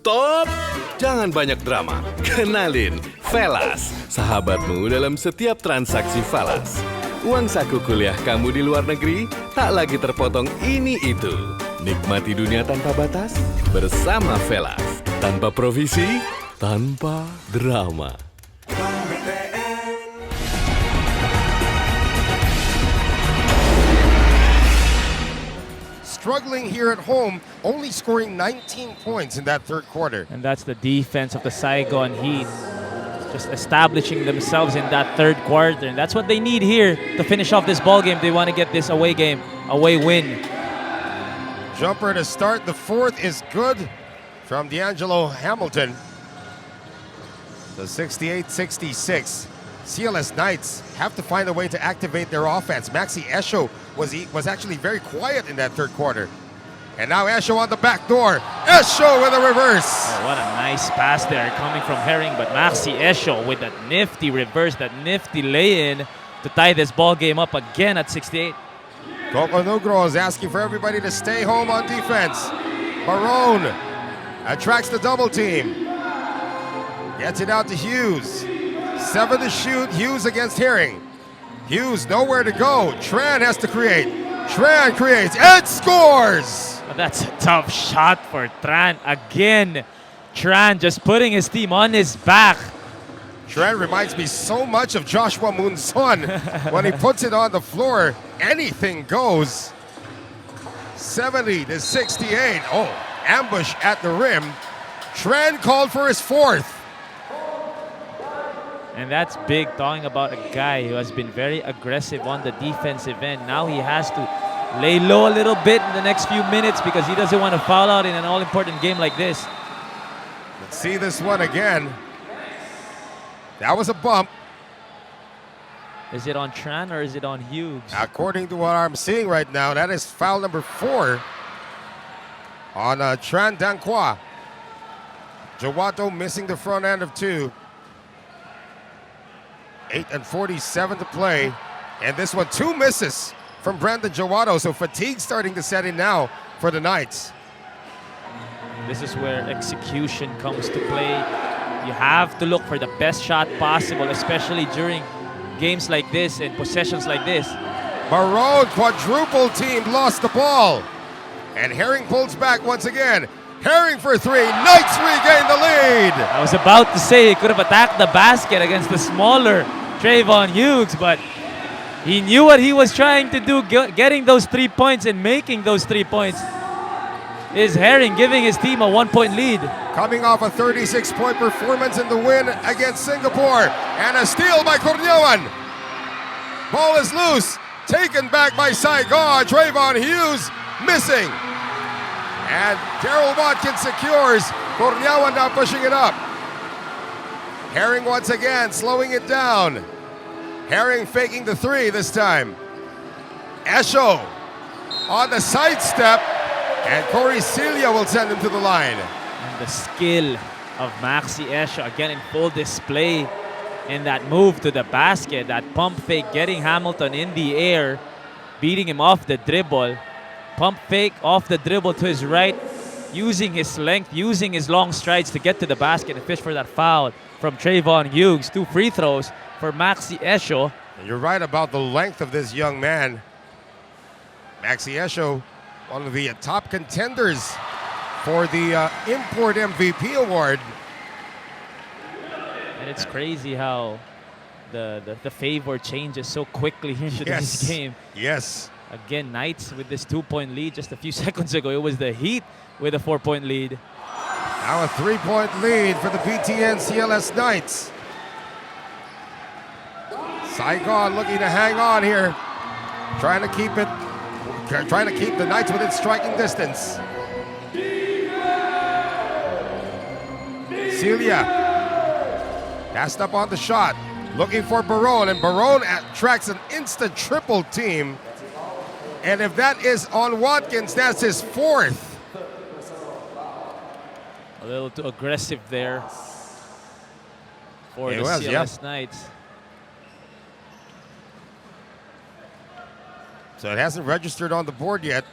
Stop! Jangan banyak drama. Kenalin, Velas, sahabatmu dalam setiap transaksi falas. Uang saku kuliah kamu di luar negeri tak lagi terpotong ini itu. Nikmati dunia tanpa batas bersama Velas. Tanpa provisi, tanpa drama. Struggling here at home, only scoring 19 points in that third quarter. And that's the defense of the Saigon Heat. Just establishing themselves in that third quarter. And that's what they need here to finish off this ball game. They want to get this away win. Jumper to start the fourth is good from D'Angelo Hamilton. So 68-66. CLS Knights have to find a way to activate their offense. Maxi Esho was actually very quiet in that third quarter. And now Esho on the back door. Esho with a reverse. Oh, what a nice pass there coming from Herring, but Maxi Esho with that nifty reverse, that nifty lay-in to tie this ball game up again at 68. Coco Nugro is asking for everybody to stay home on defense. Barone attracts the double team. Gets it out to Hughes. 7 to shoot, Hughes against Herring. Hughes nowhere to go. Tran has to create. Tran creates and scores! But that's a tough shot for Tran. Again, Tran just putting his team on his back. Tran reminds me so much of Joshua Munson. When he puts it on the floor, anything goes. 70-68. Oh, ambush at the rim. Tran called for his fourth. And that's big, talking about a guy who has been very aggressive on the defensive end. Now he has to lay low a little bit in the next few minutes because he doesn't want to foul out in an all-important game like this. Let's see this one again. That was a bump. Is it on Tran or is it on Hughes? According to what I'm seeing right now, that is foul number 4 on Tran Dankwa. Jawato missing the front end of 2. 8:47 to play. And this one, 2 misses from Brandon Jawato. So fatigue starting to set in now for the Knights. This is where execution comes to play. You have to look for the best shot possible, especially during games like this and possessions like this. Barone, quadruple team, lost the ball. And Herring pulls back once again. Herring for 3. Knights regain the lead. I was about to say he could have attacked the basket against the smaller Trayvon Hughes, but he knew what he was trying to do, getting those 3 points and making those 3 points. Is Herring giving his team a 1-point lead. Coming off a 36-point performance in the win against Singapore. And a steal by Cornyawan. Ball is loose. Taken back by Saigon. Trayvon Hughes missing. And Carol Watkins secures. Cornyawan now pushing it up. Herring once again slowing it down. Herring faking the 3 this time. Esho on the sidestep. And Corey Celia will send him to the line. And the skill of Maxi Esho again in full display. And that move to the basket, that pump fake, getting Hamilton in the air, beating him off the dribble. Pump fake off the dribble to his right, using his length, using his long strides to get to the basket and fish for that foul from Trayvon Hughes. 2 free throws for Maxi Esho. You're right about the length of this young man. Maxi Esho, one of the top contenders for the Import MVP award. And it's crazy how the favor changes so quickly here into this game. Yes. Again, Knights with this 2-point lead. Just a few seconds ago, it was the Heat with a 4-point lead. Now a 3-point lead for the BTN CLS Knights. Saigon looking to hang on here. Trying to keep the Knights within striking distance. Celia passed up on the shot. Looking for Barone, and Barone tracks an instant triple team. And if that is on Watkins, that's his 4th. A little too aggressive there for the CLS Knights. So it hasn't registered on the board yet.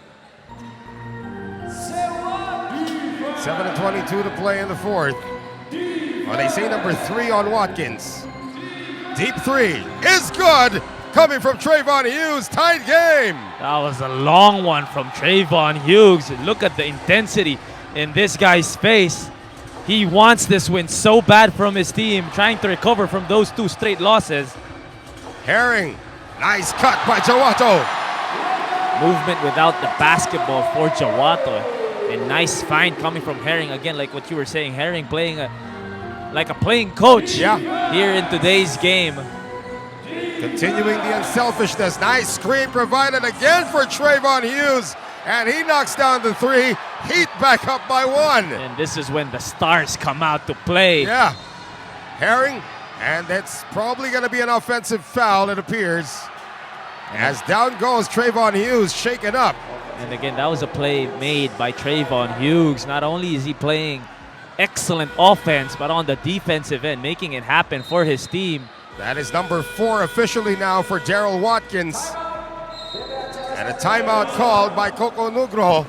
7:22 to play in the fourth. Well, they say number 3 on Watkins. Deep three is good. Coming from Trayvon Hughes. Tight game. That was a long one from Trayvon Hughes. Look at the intensity in this guy's face. He wants this win so bad from his team, trying to recover from those 2 straight losses. Herring. Nice cut by Jawato. Movement without the basketball for Jawato. And nice find coming from Herring. Again, like what you were saying, Herring playing like a playing coach here in today's game. Continuing the unselfishness. Nice screen provided again for Trayvon Hughes. And he knocks down the 3. Heat back up by 1. And this is when the stars come out to play. Yeah. Herring. And that's probably going to be an offensive foul, it appears. As down goes Trayvon Hughes, shaken up. And again, that was a play made by Trayvon Hughes. Not only is he playing excellent offense, but on the defensive end, making it happen for his team. That is number 4 officially now for Daryl Watkins. And a timeout called by Coco Nugroho.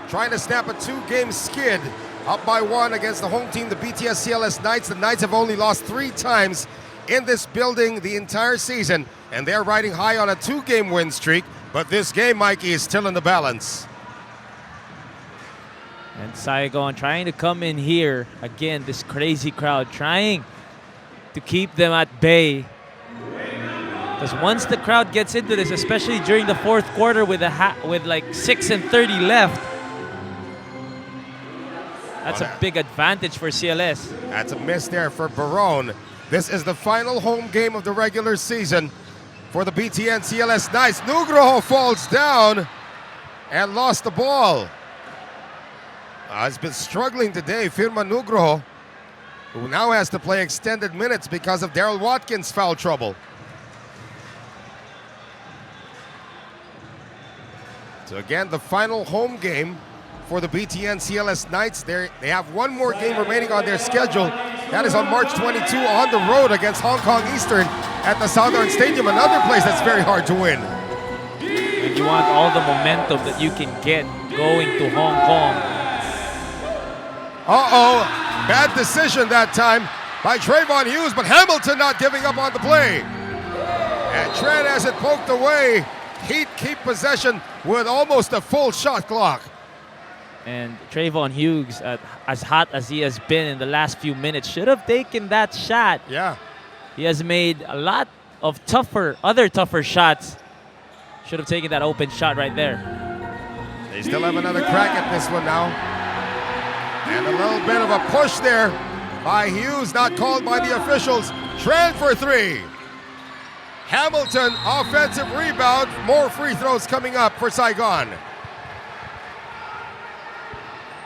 Trying to snap a 2-game skid. Up by 1 against the home team, the BTN CLS Knights. The Knights have only lost 3 times in this building the entire season. And they're riding high on a 2-game win streak. But this game, Mikey, is still in the balance. And Saigon trying to come in here. Again, this crazy crowd trying to keep them at bay. Because once the crowd gets into this, especially during the fourth quarter with like 6:30 left, that's a big advantage for CLS. That's a miss there for Barone. This is the final home game of the regular season for the BTN CLS Knights. Nugroho falls down and lost the ball. Has been struggling today, Firma Nugroho, who now has to play extended minutes because of Daryl Watkins' foul trouble. So again, the final home game for the BTN CLS Knights. They have one more game remaining on their schedule. That is on March 22 on the road against Hong Kong Eastern at the Southern Stadium, another place that's very hard to win. And you want all the momentum that you can get going to Hong Kong. Uh-oh, bad decision that time by Trayvon Hughes, but Hamilton not giving up on the play. And Trent has it poked away. Heat keep possession with almost a full shot clock. And Trayvon Hughes, as hot as he has been in the last few minutes, should have taken that shot. Yeah. He has made a lot of other tougher shots. Should have taken that open shot right there. They still have another crack at this one now. And a little bit of a push there by Hughes, not called by the officials. Trent for 3. Hamilton, offensive rebound. More free throws coming up for Saigon.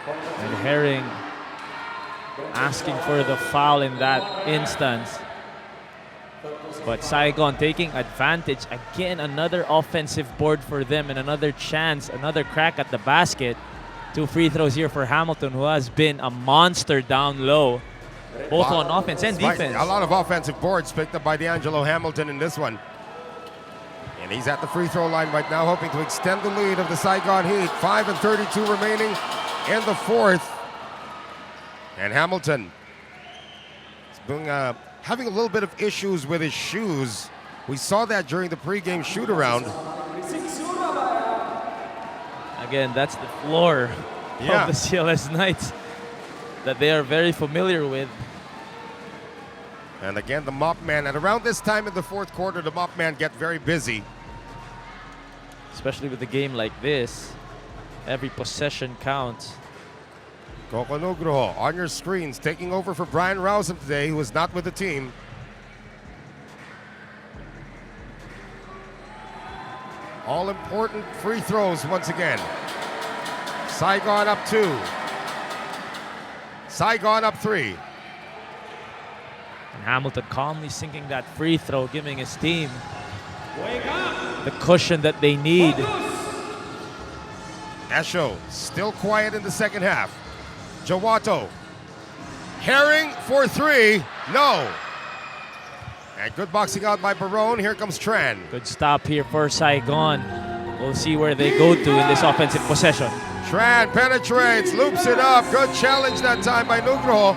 And Herring asking for the foul in that instance. But Saigon taking advantage. Again, another offensive board for them and another chance, another crack at the basket. 2 free throws here for Hamilton, who has been a monster down low, both on offense and defense. A lot of offensive boards picked up by D'Angelo Hamilton in this one. And he's at the free throw line right now, hoping to extend the lead of the Saigon Heat. 5:32 remaining in the fourth. And Hamilton has been having a little bit of issues with his shoes. We saw that during the pregame shoot-around. Again, that's the floor of the CLS Knights that they are very familiar with. And again, the mop man, at around this time in the fourth quarter, the mop man get very busy. Especially with a game like this, every possession counts. Coco Nugroho on your screens, taking over for Brian Rousem today, who is not with the team. All important free throws once again. Saigon up 2. Saigon up 3. And Hamilton calmly sinking that free throw, giving his team the cushion that they need. Esho still quiet in the second half. Jawato. Herring for 3. No. And good boxing out by Barone. Here comes Tran. Good stop here for Saigon. We'll see where they go to in this offensive possession. Tran penetrates, loops it up. Good challenge that time by Nugroho.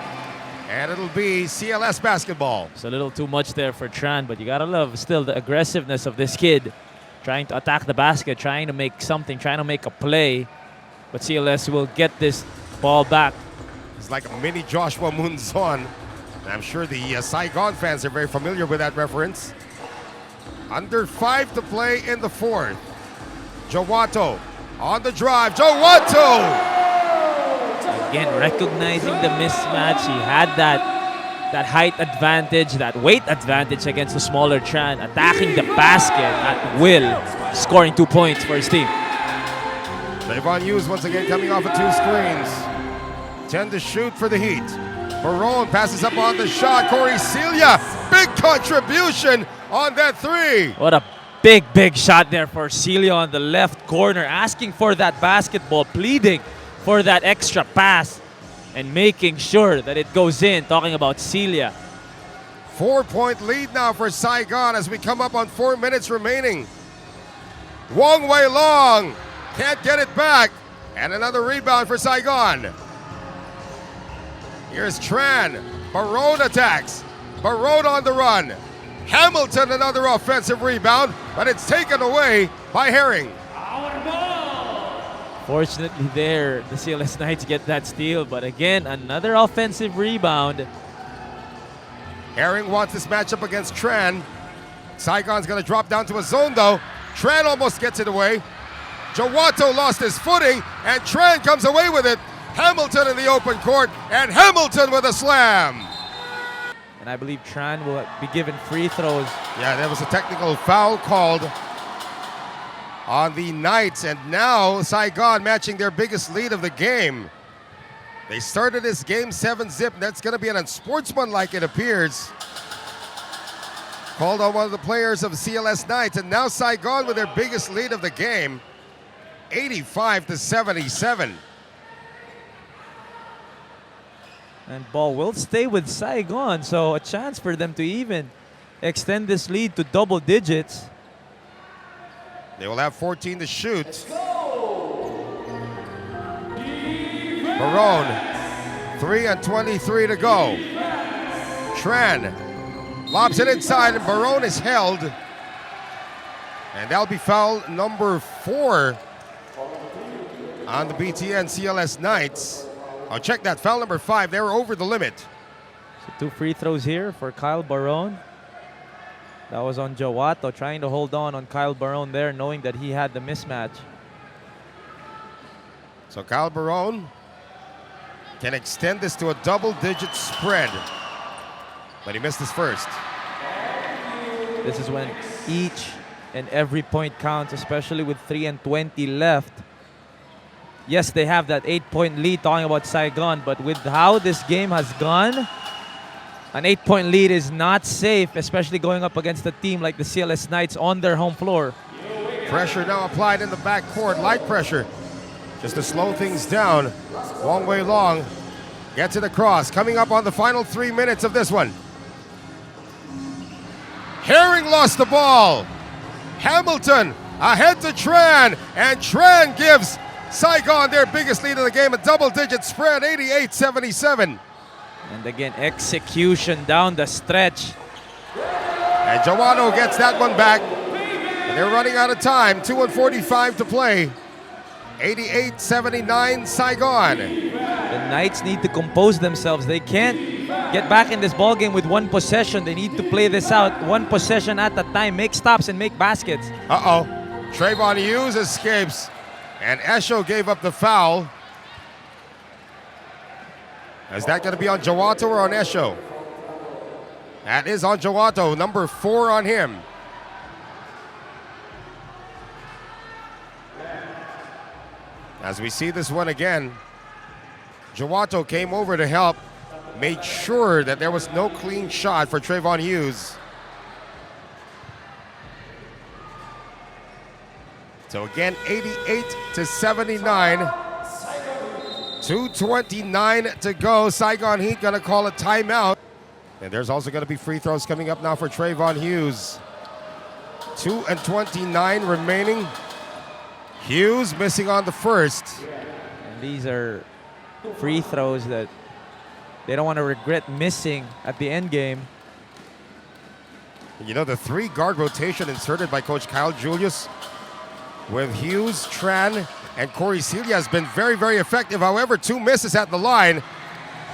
And it'll be CLS basketball. It's a little too much there for Tran, but you gotta love still the aggressiveness of this kid. Trying to attack the basket, trying to make something, trying to make a play. But CLS will get this ball back. It's like a mini Joshua Munzon. I'm sure the Saigon fans are very familiar with that reference. Under 5 to play in the fourth. Jowato on the drive. Jowato! Again, recognizing the mismatch. He had that height advantage, that weight advantage against the smaller Tran, attacking the basket at will, scoring 2 points for his team. Trayvon Hughes once again coming off of 2 screens. 10 to shoot for the Heat. Barone passes up on the shot. Corey Celia, big contribution on that 3. What a big shot there for Celia on the left corner, asking for that basketball, pleading for that extra pass and making sure that it goes in. Talking about Celia. 4-point lead now for Saigon as we come up on 4 minutes remaining. Wong Wei Long can't get it back. And another rebound for Saigon. Here's Tran. Barone attacks. Barone on the run. Hamilton, another offensive rebound, but it's taken away by Herring. Fortunately there, the CLS Knights get that steal, but again, another offensive rebound. Herring wants this matchup against Tran. Saigon's gonna drop down to a zone though. Tran almost gets it away. Jowato lost his footing, and Tran comes away with it. Hamilton in the open court, and Hamilton with a slam. And I believe Tran will be given free throws. Yeah, there was a technical foul called on the Knights, and now Saigon matching their biggest lead of the game. They started this game 7-zip. That's going to be an unsportsmanlike, it appears. Called on one of the players of CLS Knights, and now Saigon with their biggest lead of the game, 85-77. And ball will stay with Saigon, so a chance for them to even extend this lead to double digits. They will have 14 to shoot. Barone, 3 and 23 to go. Tran lobs it inside, and Barone is held. And that'll be foul number 4 on the BTN CLS Knights. I'll check that. Foul number 5. They were over the limit. So 2 free throws here for Kyle Barone. That was on Jowato, trying to hold on Kyle Barone there, knowing that he had the mismatch. So Kyle Barone can extend this to a double-digit spread. But he missed his first. This is when each and every point counts, especially with 3 and 20 left. Yes, they have that 8-point lead, talking about Saigon, but with how this game has gone, an 8-point lead is not safe, especially going up against a team like the CLS Knights on their home floor. Pressure now applied in the backcourt, light pressure. Just to slow things down. Wong Wei Long gets it across, coming up on the final 3 minutes of this one. Herring lost the ball. Hamilton ahead to Tran, and Tran gives Saigon their biggest lead of the game, a double-digit spread, 88-77. And again, execution down the stretch. And Jowato gets that one back. And they're running out of time, 2 and 45 to play. 88-79 Saigon. The Knights need to compose themselves. They can't get back in this ball game with 1 possession. They need to play this out 1 possession at a time, make stops and make baskets. Uh-oh. Trayvon Hughes escapes. And Esho gave up the foul. Is that going to be on Jowato or on Esho? That is on Jowato, number 4 on him. As we see this one again, Jowato came over to help, made sure that there was no clean shot for Trayvon Hughes. So again, 88-79. 2:29 to go. Saigon Heat gonna call a timeout. And there's also gonna be free throws coming up now for Trayvon Hughes. 2 and 29 remaining. Hughes missing on the first. And these are free throws that they don't want to regret missing at the end game. You know, the 3-guard rotation inserted by Coach Kyle Julius with Hughes, Tran, and Corey Celia has been very, very effective. However, 2 misses at the line.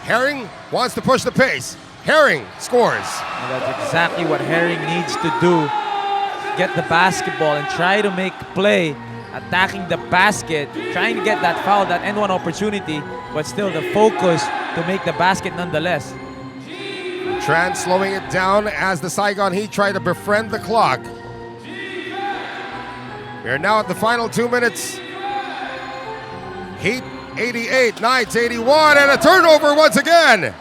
Herring wants to push the pace. Herring scores. And that's exactly what Herring needs to do. Get the basketball and try to make play, attacking the basket, trying to get that foul, that end one opportunity, but still the focus to make the basket nonetheless. Tran slowing it down as the Saigon Heat try to befriend the clock. We are now at the final 2 minutes. Heat 88, Knights 81, and a turnover once again.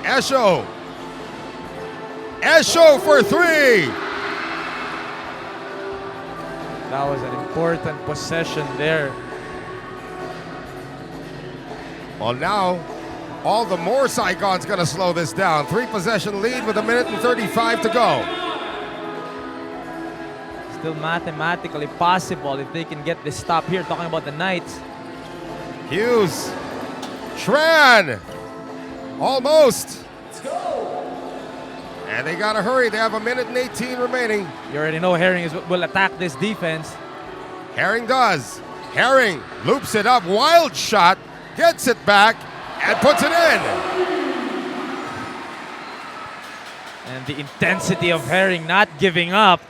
Esho for 3. That was an important possession there. Well, now all the more Saigon's going to slow this down. 3-possession lead with 1:35 to go. Still mathematically possible if they can get this stop here, talking about the Knights. Hughes, Tran, almost. And they got to hurry. They have 1:18 remaining. You already know Herring will attack this defense. Herring does. Herring loops it up. Wild shot. Gets it back and puts it in. And the intensity of Herring not giving up.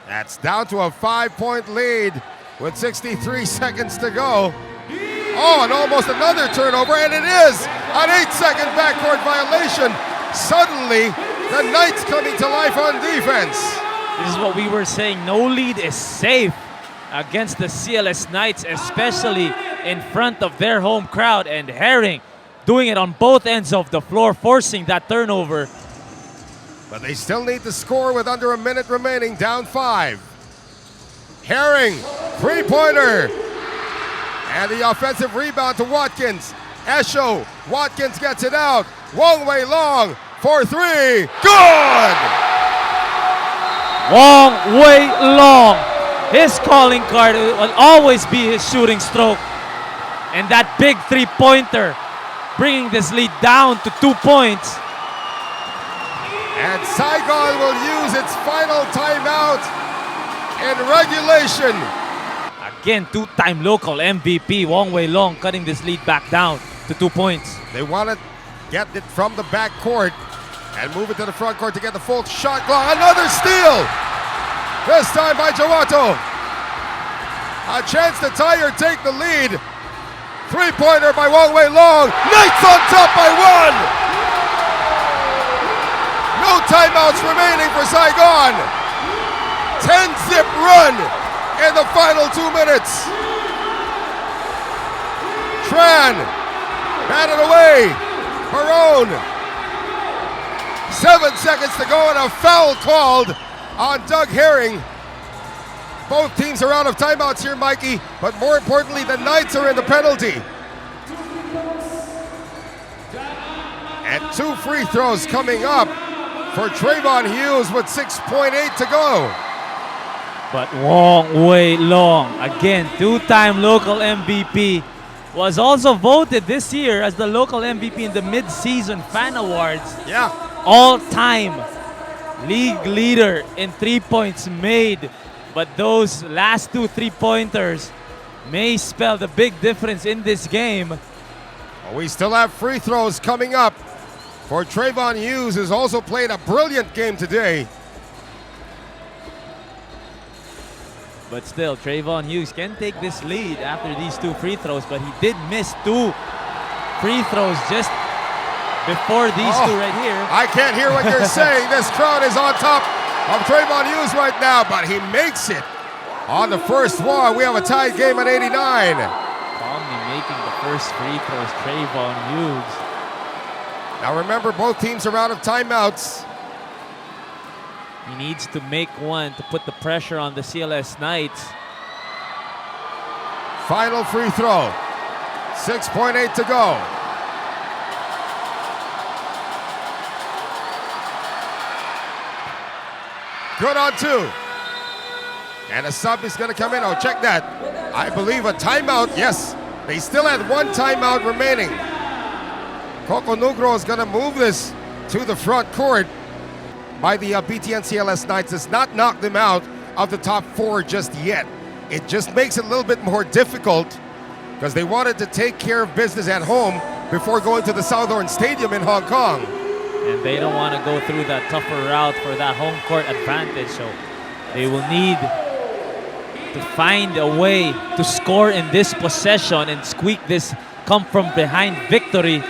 That's down to a 5-point lead with 63 seconds to go. Oh, and almost another turnover, and it is an 8-second backcourt violation. Suddenly, the Knights coming to life on defense. This is what we were saying. No lead is safe against the CLS Knights, especially in front of their home crowd. And Herring doing it on both ends of the floor, forcing that turnover. But they still need to score with under a minute remaining, down 5. Herring, 3-pointer. And the offensive rebound to Watkins. Esho, Watkins gets it out. Wong Wei Long for 3. Good! Wong Wei Long. His calling card will always be his shooting stroke. And that big 3-pointer, bringing this lead down to 2 points. And Saigon will use its final timeout in regulation. Again, 2-time local MVP, Wong Wei Long, cutting this lead back down to 2 points. They want to get it from the back court and move it to the front court to get the full shot clock. Another steal! This time by Jawato. A chance to tie or take the lead. 3-pointer by Wong Wei Long. Knights on top by 1! No timeouts remaining for Saigon. 10-zip run in the final 2 minutes. Tran, batted away. Barone. 7 seconds to go and a foul called on Doug Herring. Both teams are out of timeouts here, Mikey, but more importantly, the Knights are in the penalty. And 2 free throws coming up for Trayvon Hughes with 6.8 to go. But Wong Wei Long, again, 2-time local MVP, was also voted this year as the local MVP in the mid-season fan awards. Yeah. All-time league leader in 3 points made. But those last 2 3-pointers may spell the big difference in this game. Well, we still have free throws coming up for Trayvon Hughes, who's also played a brilliant game today. But still, Trayvon Hughes can take this lead after these 2 free throws, but he did miss 2 free throws just before these 2 right here. I can't hear what you're saying. This crowd is on top of Trayvon Hughes right now, but he makes it on the first one. We have a tied game at 89. Calmly making the first free throws, Trayvon Hughes. Now remember, both teams are out of timeouts. He needs to make one to put the pressure on the CLS Knights. Final free throw. 6.8 to go. Good on 2. And a sub is going to come in. Oh, check that. I believe a timeout. Yes, they still had one timeout remaining. Coco Nugro is going to move this to the front court by the BTN CLS Knights. Does not knock them out of the top 4 just yet. It just makes it a little bit more difficult because they wanted to take care of business at home before going to the Saigon Stadium in Hong Kong. And they don't want to go through that tougher route for that home court advantage. So they will need to find a way to score in this possession and squeak this come from behind victory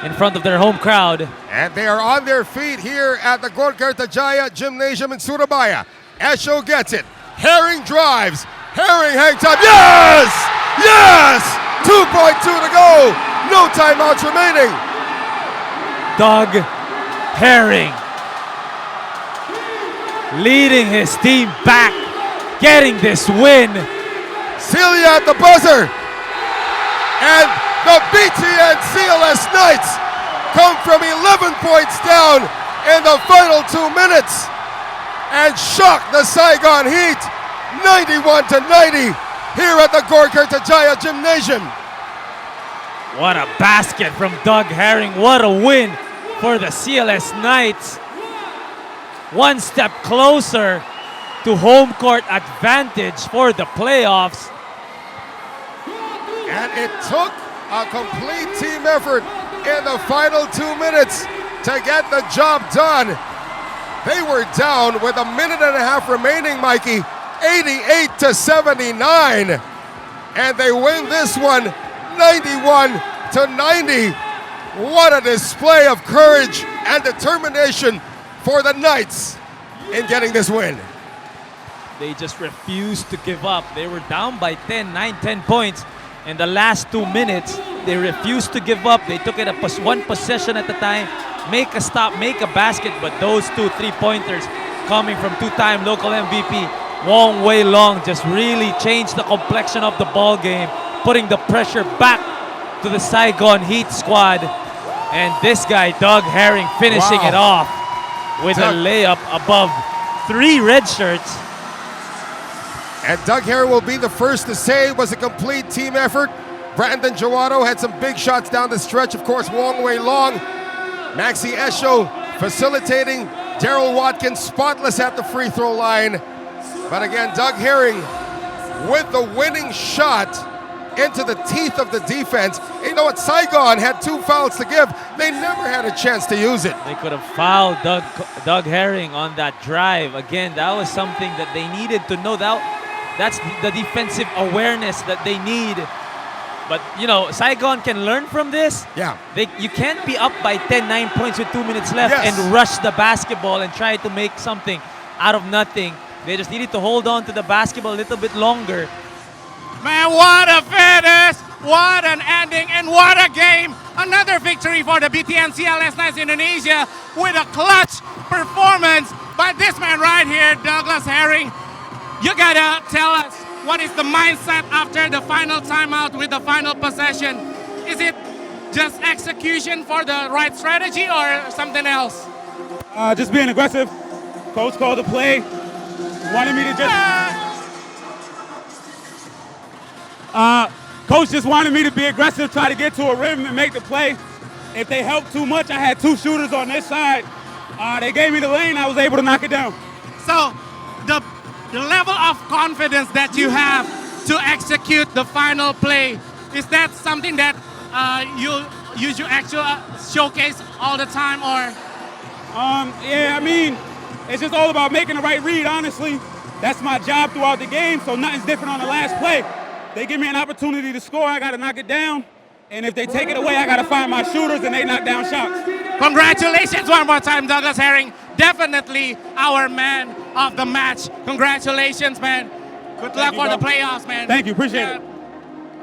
in front of their home crowd. And they are on their feet here at the Gorkartajaya Gymnasium in Surabaya. Esho gets it. Herring drives. Herring hang time. Yes! Yes! 2.2 to go. No timeouts remaining. Doug Herring leading his team back, getting this win. Celia at the buzzer. And the BTN CLS Knights come from 11 points down in the final 2 minutes and shock the Saigon Heat 91-90 here at the Gorkartajaya Gymnasium. What a basket from Doug Herring. What a win for the CLS Knights. One step closer to home court advantage for the playoffs. And it took a complete team effort in the final 2 minutes to get the job done. They were down with a minute and a half remaining, Mikey, 88-79. And they win this one 91-90. What a display of courage and determination for the Knights in getting this win. They just refused to give up. They were down by 9-10 points in the last 2 minutes. They refused to give up. They took it one possession at a time, make a stop, make a basket, but those 2 3-pointers coming from 2-time local MVP Wong Wei Long just really changed the complexion of the ball game, putting the pressure back to the Saigon Heat squad. And this guy, Doug Herring, finishing it off with a layup above 3 red shirts. And Doug Herring will be the first to say it was a complete team effort. Brandon Joado had some big shots down the stretch. Of course, Wong Wei Long, Maxi Esho facilitating. Daryl Watkins spotless at the free throw line. But again, Doug Herring with the winning shot into the teeth of the defense. You know what? Saigon had 2 fouls to give. They never had a chance to use it. They could have fouled Doug Herring on that drive. Again, that was something that they needed to know. That's the defensive awareness that they need. But, you know, Saigon can learn from this. Yeah. You can't be up by 9 points with 2 minutes left and rush the basketball and try to make something out of nothing. They just needed to hold on to the basketball a little bit longer. Man, what a finish! What an ending and what a game! Another victory for the BTN CLS Knights Indonesia with a clutch performance by this man right here, Douglas Herring. You gotta tell us, what is the mindset after the final timeout with the final possession? Is it just execution for the right strategy or something else? Just being aggressive. Coach called the play. Wanted me to just... Coach just wanted me to be aggressive, try to get to a rim and make the play. If they helped too much, I had 2 shooters on this side. They gave me the lane, I was able to knock it down. So, the level of confidence that you have to execute the final play, is that something that you actually showcase all the time, or? Yeah, I mean, it's just all about making the right read, honestly. That's my job throughout the game, so nothing's different on the last play. They give me an opportunity to score, I gotta knock it down. And if they take it away, I gotta find my shooters and they knock down shots. Congratulations one more time, Douglas Herring. Definitely our man of the match. Congratulations, man. Good luck for the playoffs, man. Thank you, appreciate it.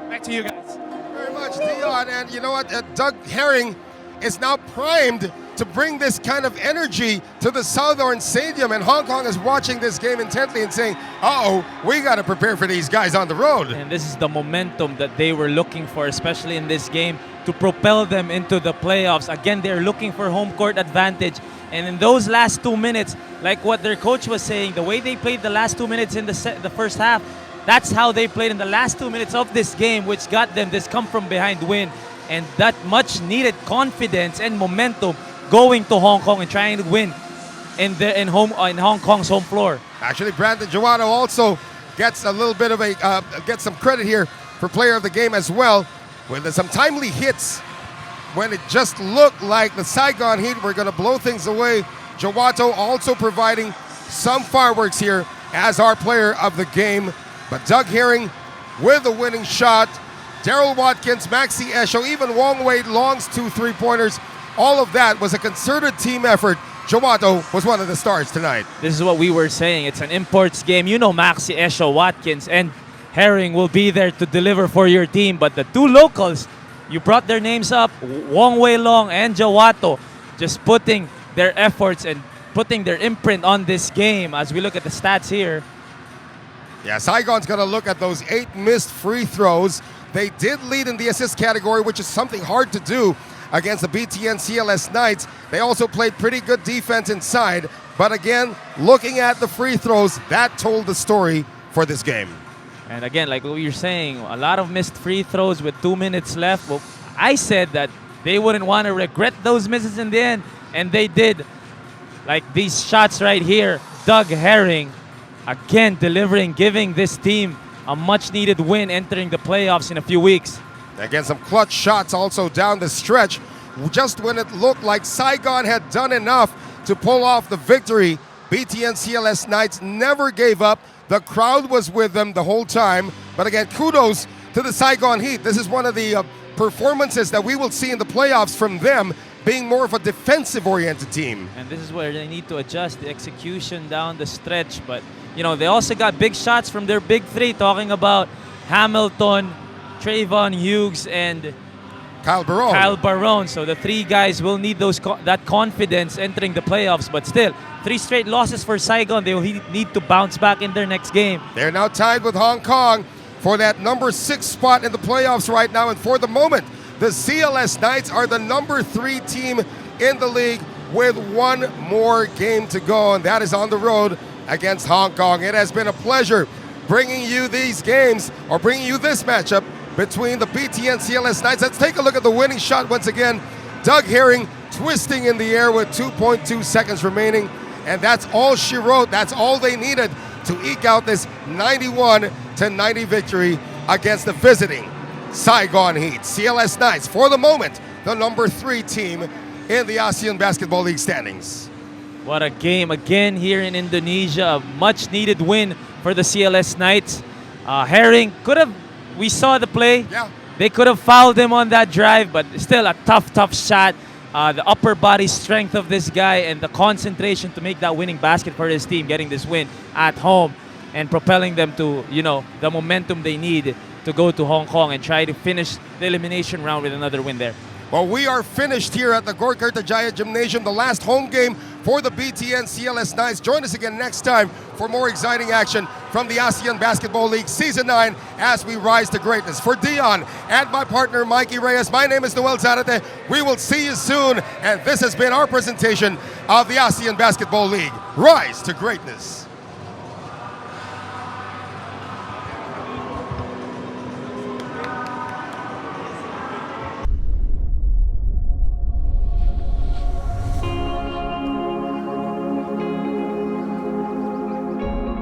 Back to you guys. Very much, Dion. And you know what? Doug Herring is now primed to bring this kind of energy to the Saigon Stadium. And Hong Kong is watching this game intently and saying, uh-oh, we got to prepare for these guys on the road. And this is the momentum that they were looking for, especially in this game. to propel them into the playoffs. Again, they're looking for home court advantage. And in those last 2 minutes, like what their coach was saying, the way they played the last 2 minutes in the first half, that's how they played in the last 2 minutes of this game, which got them this come-from-behind win. And that much-needed confidence and momentum going to Hong Kong and trying to win in Hong Kong's home floor. Actually, Brandon Jowato also gets a little bit of gets some credit here for player of the game as well, with some timely hits when it just looked like the Saigon Heat were going to blow things away. Jowato also providing some fireworks here as our player of the game. But Doug Herring with the winning shot. Daryl Watkins, Maxi Esho, even Wong Wade Long's 2 3-pointers. All of that was a concerted team effort. Jowato was one of the stars tonight. This is what we were saying. It's an imports game. You know Maxi Esho, Watkins, and Herring will be there to deliver for your team. But the 2 locals, you brought their names up, Wong Wei Long and Jowato, just putting their efforts and putting their imprint on this game. As we look at the stats here. Yeah, Saigon's going to look at those 8 missed free throws. They did lead in the assist category, which is something hard to do against the BTN CLS Knights. They also played pretty good defense inside. But again, looking at the free throws, that told the story for this game. And again, like what you're saying, a lot of missed free throws with 2 minutes left. Well, I said that they wouldn't want to regret those misses in the end, and they did. Like these shots right here, Doug Herring, again delivering, giving this team a much-needed win entering the playoffs in a few weeks. Again, some clutch shots also down the stretch. Just when it looked like Saigon had done enough to pull off the victory, BTN CLS Knights never gave up. The crowd was with them the whole time. But again, kudos to the Saigon Heat. This is one of the performances that we will see in the playoffs from them, being more of a defensive-oriented team. And this is where they need to adjust the execution down the stretch. But, you know, they also got big shots from their big 3, talking about Hamilton, Trayvon Hughes, and Kyle Barone. So the 3 guys will need that confidence entering the playoffs. But still, 3 straight losses for Saigon. They will need to bounce back in their next game. They're now tied with Hong Kong for that number 6 spot in the playoffs right now. And for the moment, the CLS Knights are the number 3 team in the league with 1 more game to go. And that is on the road against Hong Kong. It has been a pleasure bringing you these games, or bringing you this matchup between the BTN CLS Knights. Let's take a look at the winning shot once again. Doug Herring twisting in the air with 2.2 seconds remaining. And that's all she wrote. That's all they needed to eke out this 91-90 victory against the visiting Saigon Heat. CLS Knights, for the moment, the number 3 team in the ASEAN Basketball League standings. What a game again here in Indonesia. A much-needed win for the CLS Knights. Herring could have, we saw the play. Yeah. They could have fouled him on that drive, but still a tough shot. The upper body strength of this guy and the concentration to make that winning basket for his team, getting this win at home and propelling them to, you know, the momentum they need to go to Hong Kong and try to finish the elimination round with another win there. Well, we are finished here at the Gorkartajaya Gymnasium, the last home game for the BTN CLS Knights. Join us again next time for more exciting action from the ASEAN Basketball League Season 9 as we rise to greatness. For Dion and my partner Mikey Reyes, my name is Noel Zarate. We will see you soon, and this has been our presentation of the ASEAN Basketball League. Rise to greatness.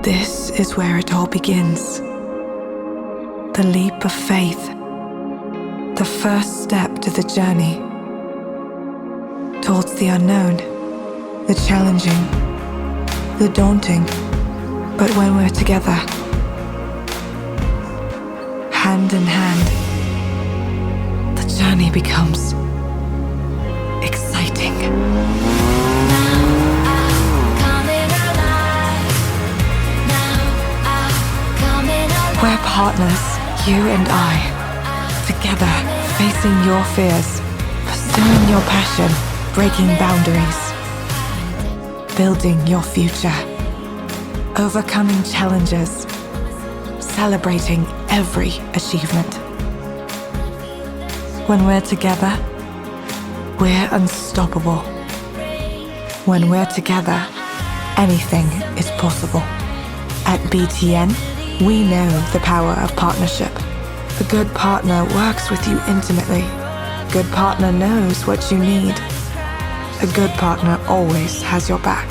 This is where it all begins. The leap of faith. The first step to the journey. Towards the unknown. The challenging. The daunting. But when we're together, hand in hand, the journey becomes exciting. We're partners, you and I, together, facing your fears, pursuing your passion, breaking boundaries, building your future, overcoming challenges, celebrating every achievement. When we're together, we're unstoppable. When we're together, anything is possible. At BTN, we know the power of partnership. A good partner works with you intimately. A good partner knows what you need. A good partner always has your back.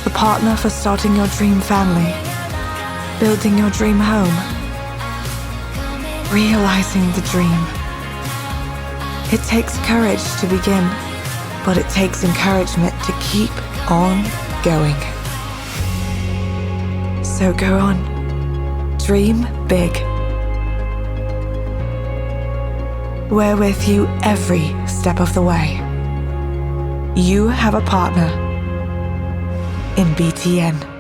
A partner for starting your dream family, building your dream home, realizing the dream. It takes courage to begin, but it takes encouragement to keep on going. So go on, dream big. We're with you every step of the way. You have a partner in BTN.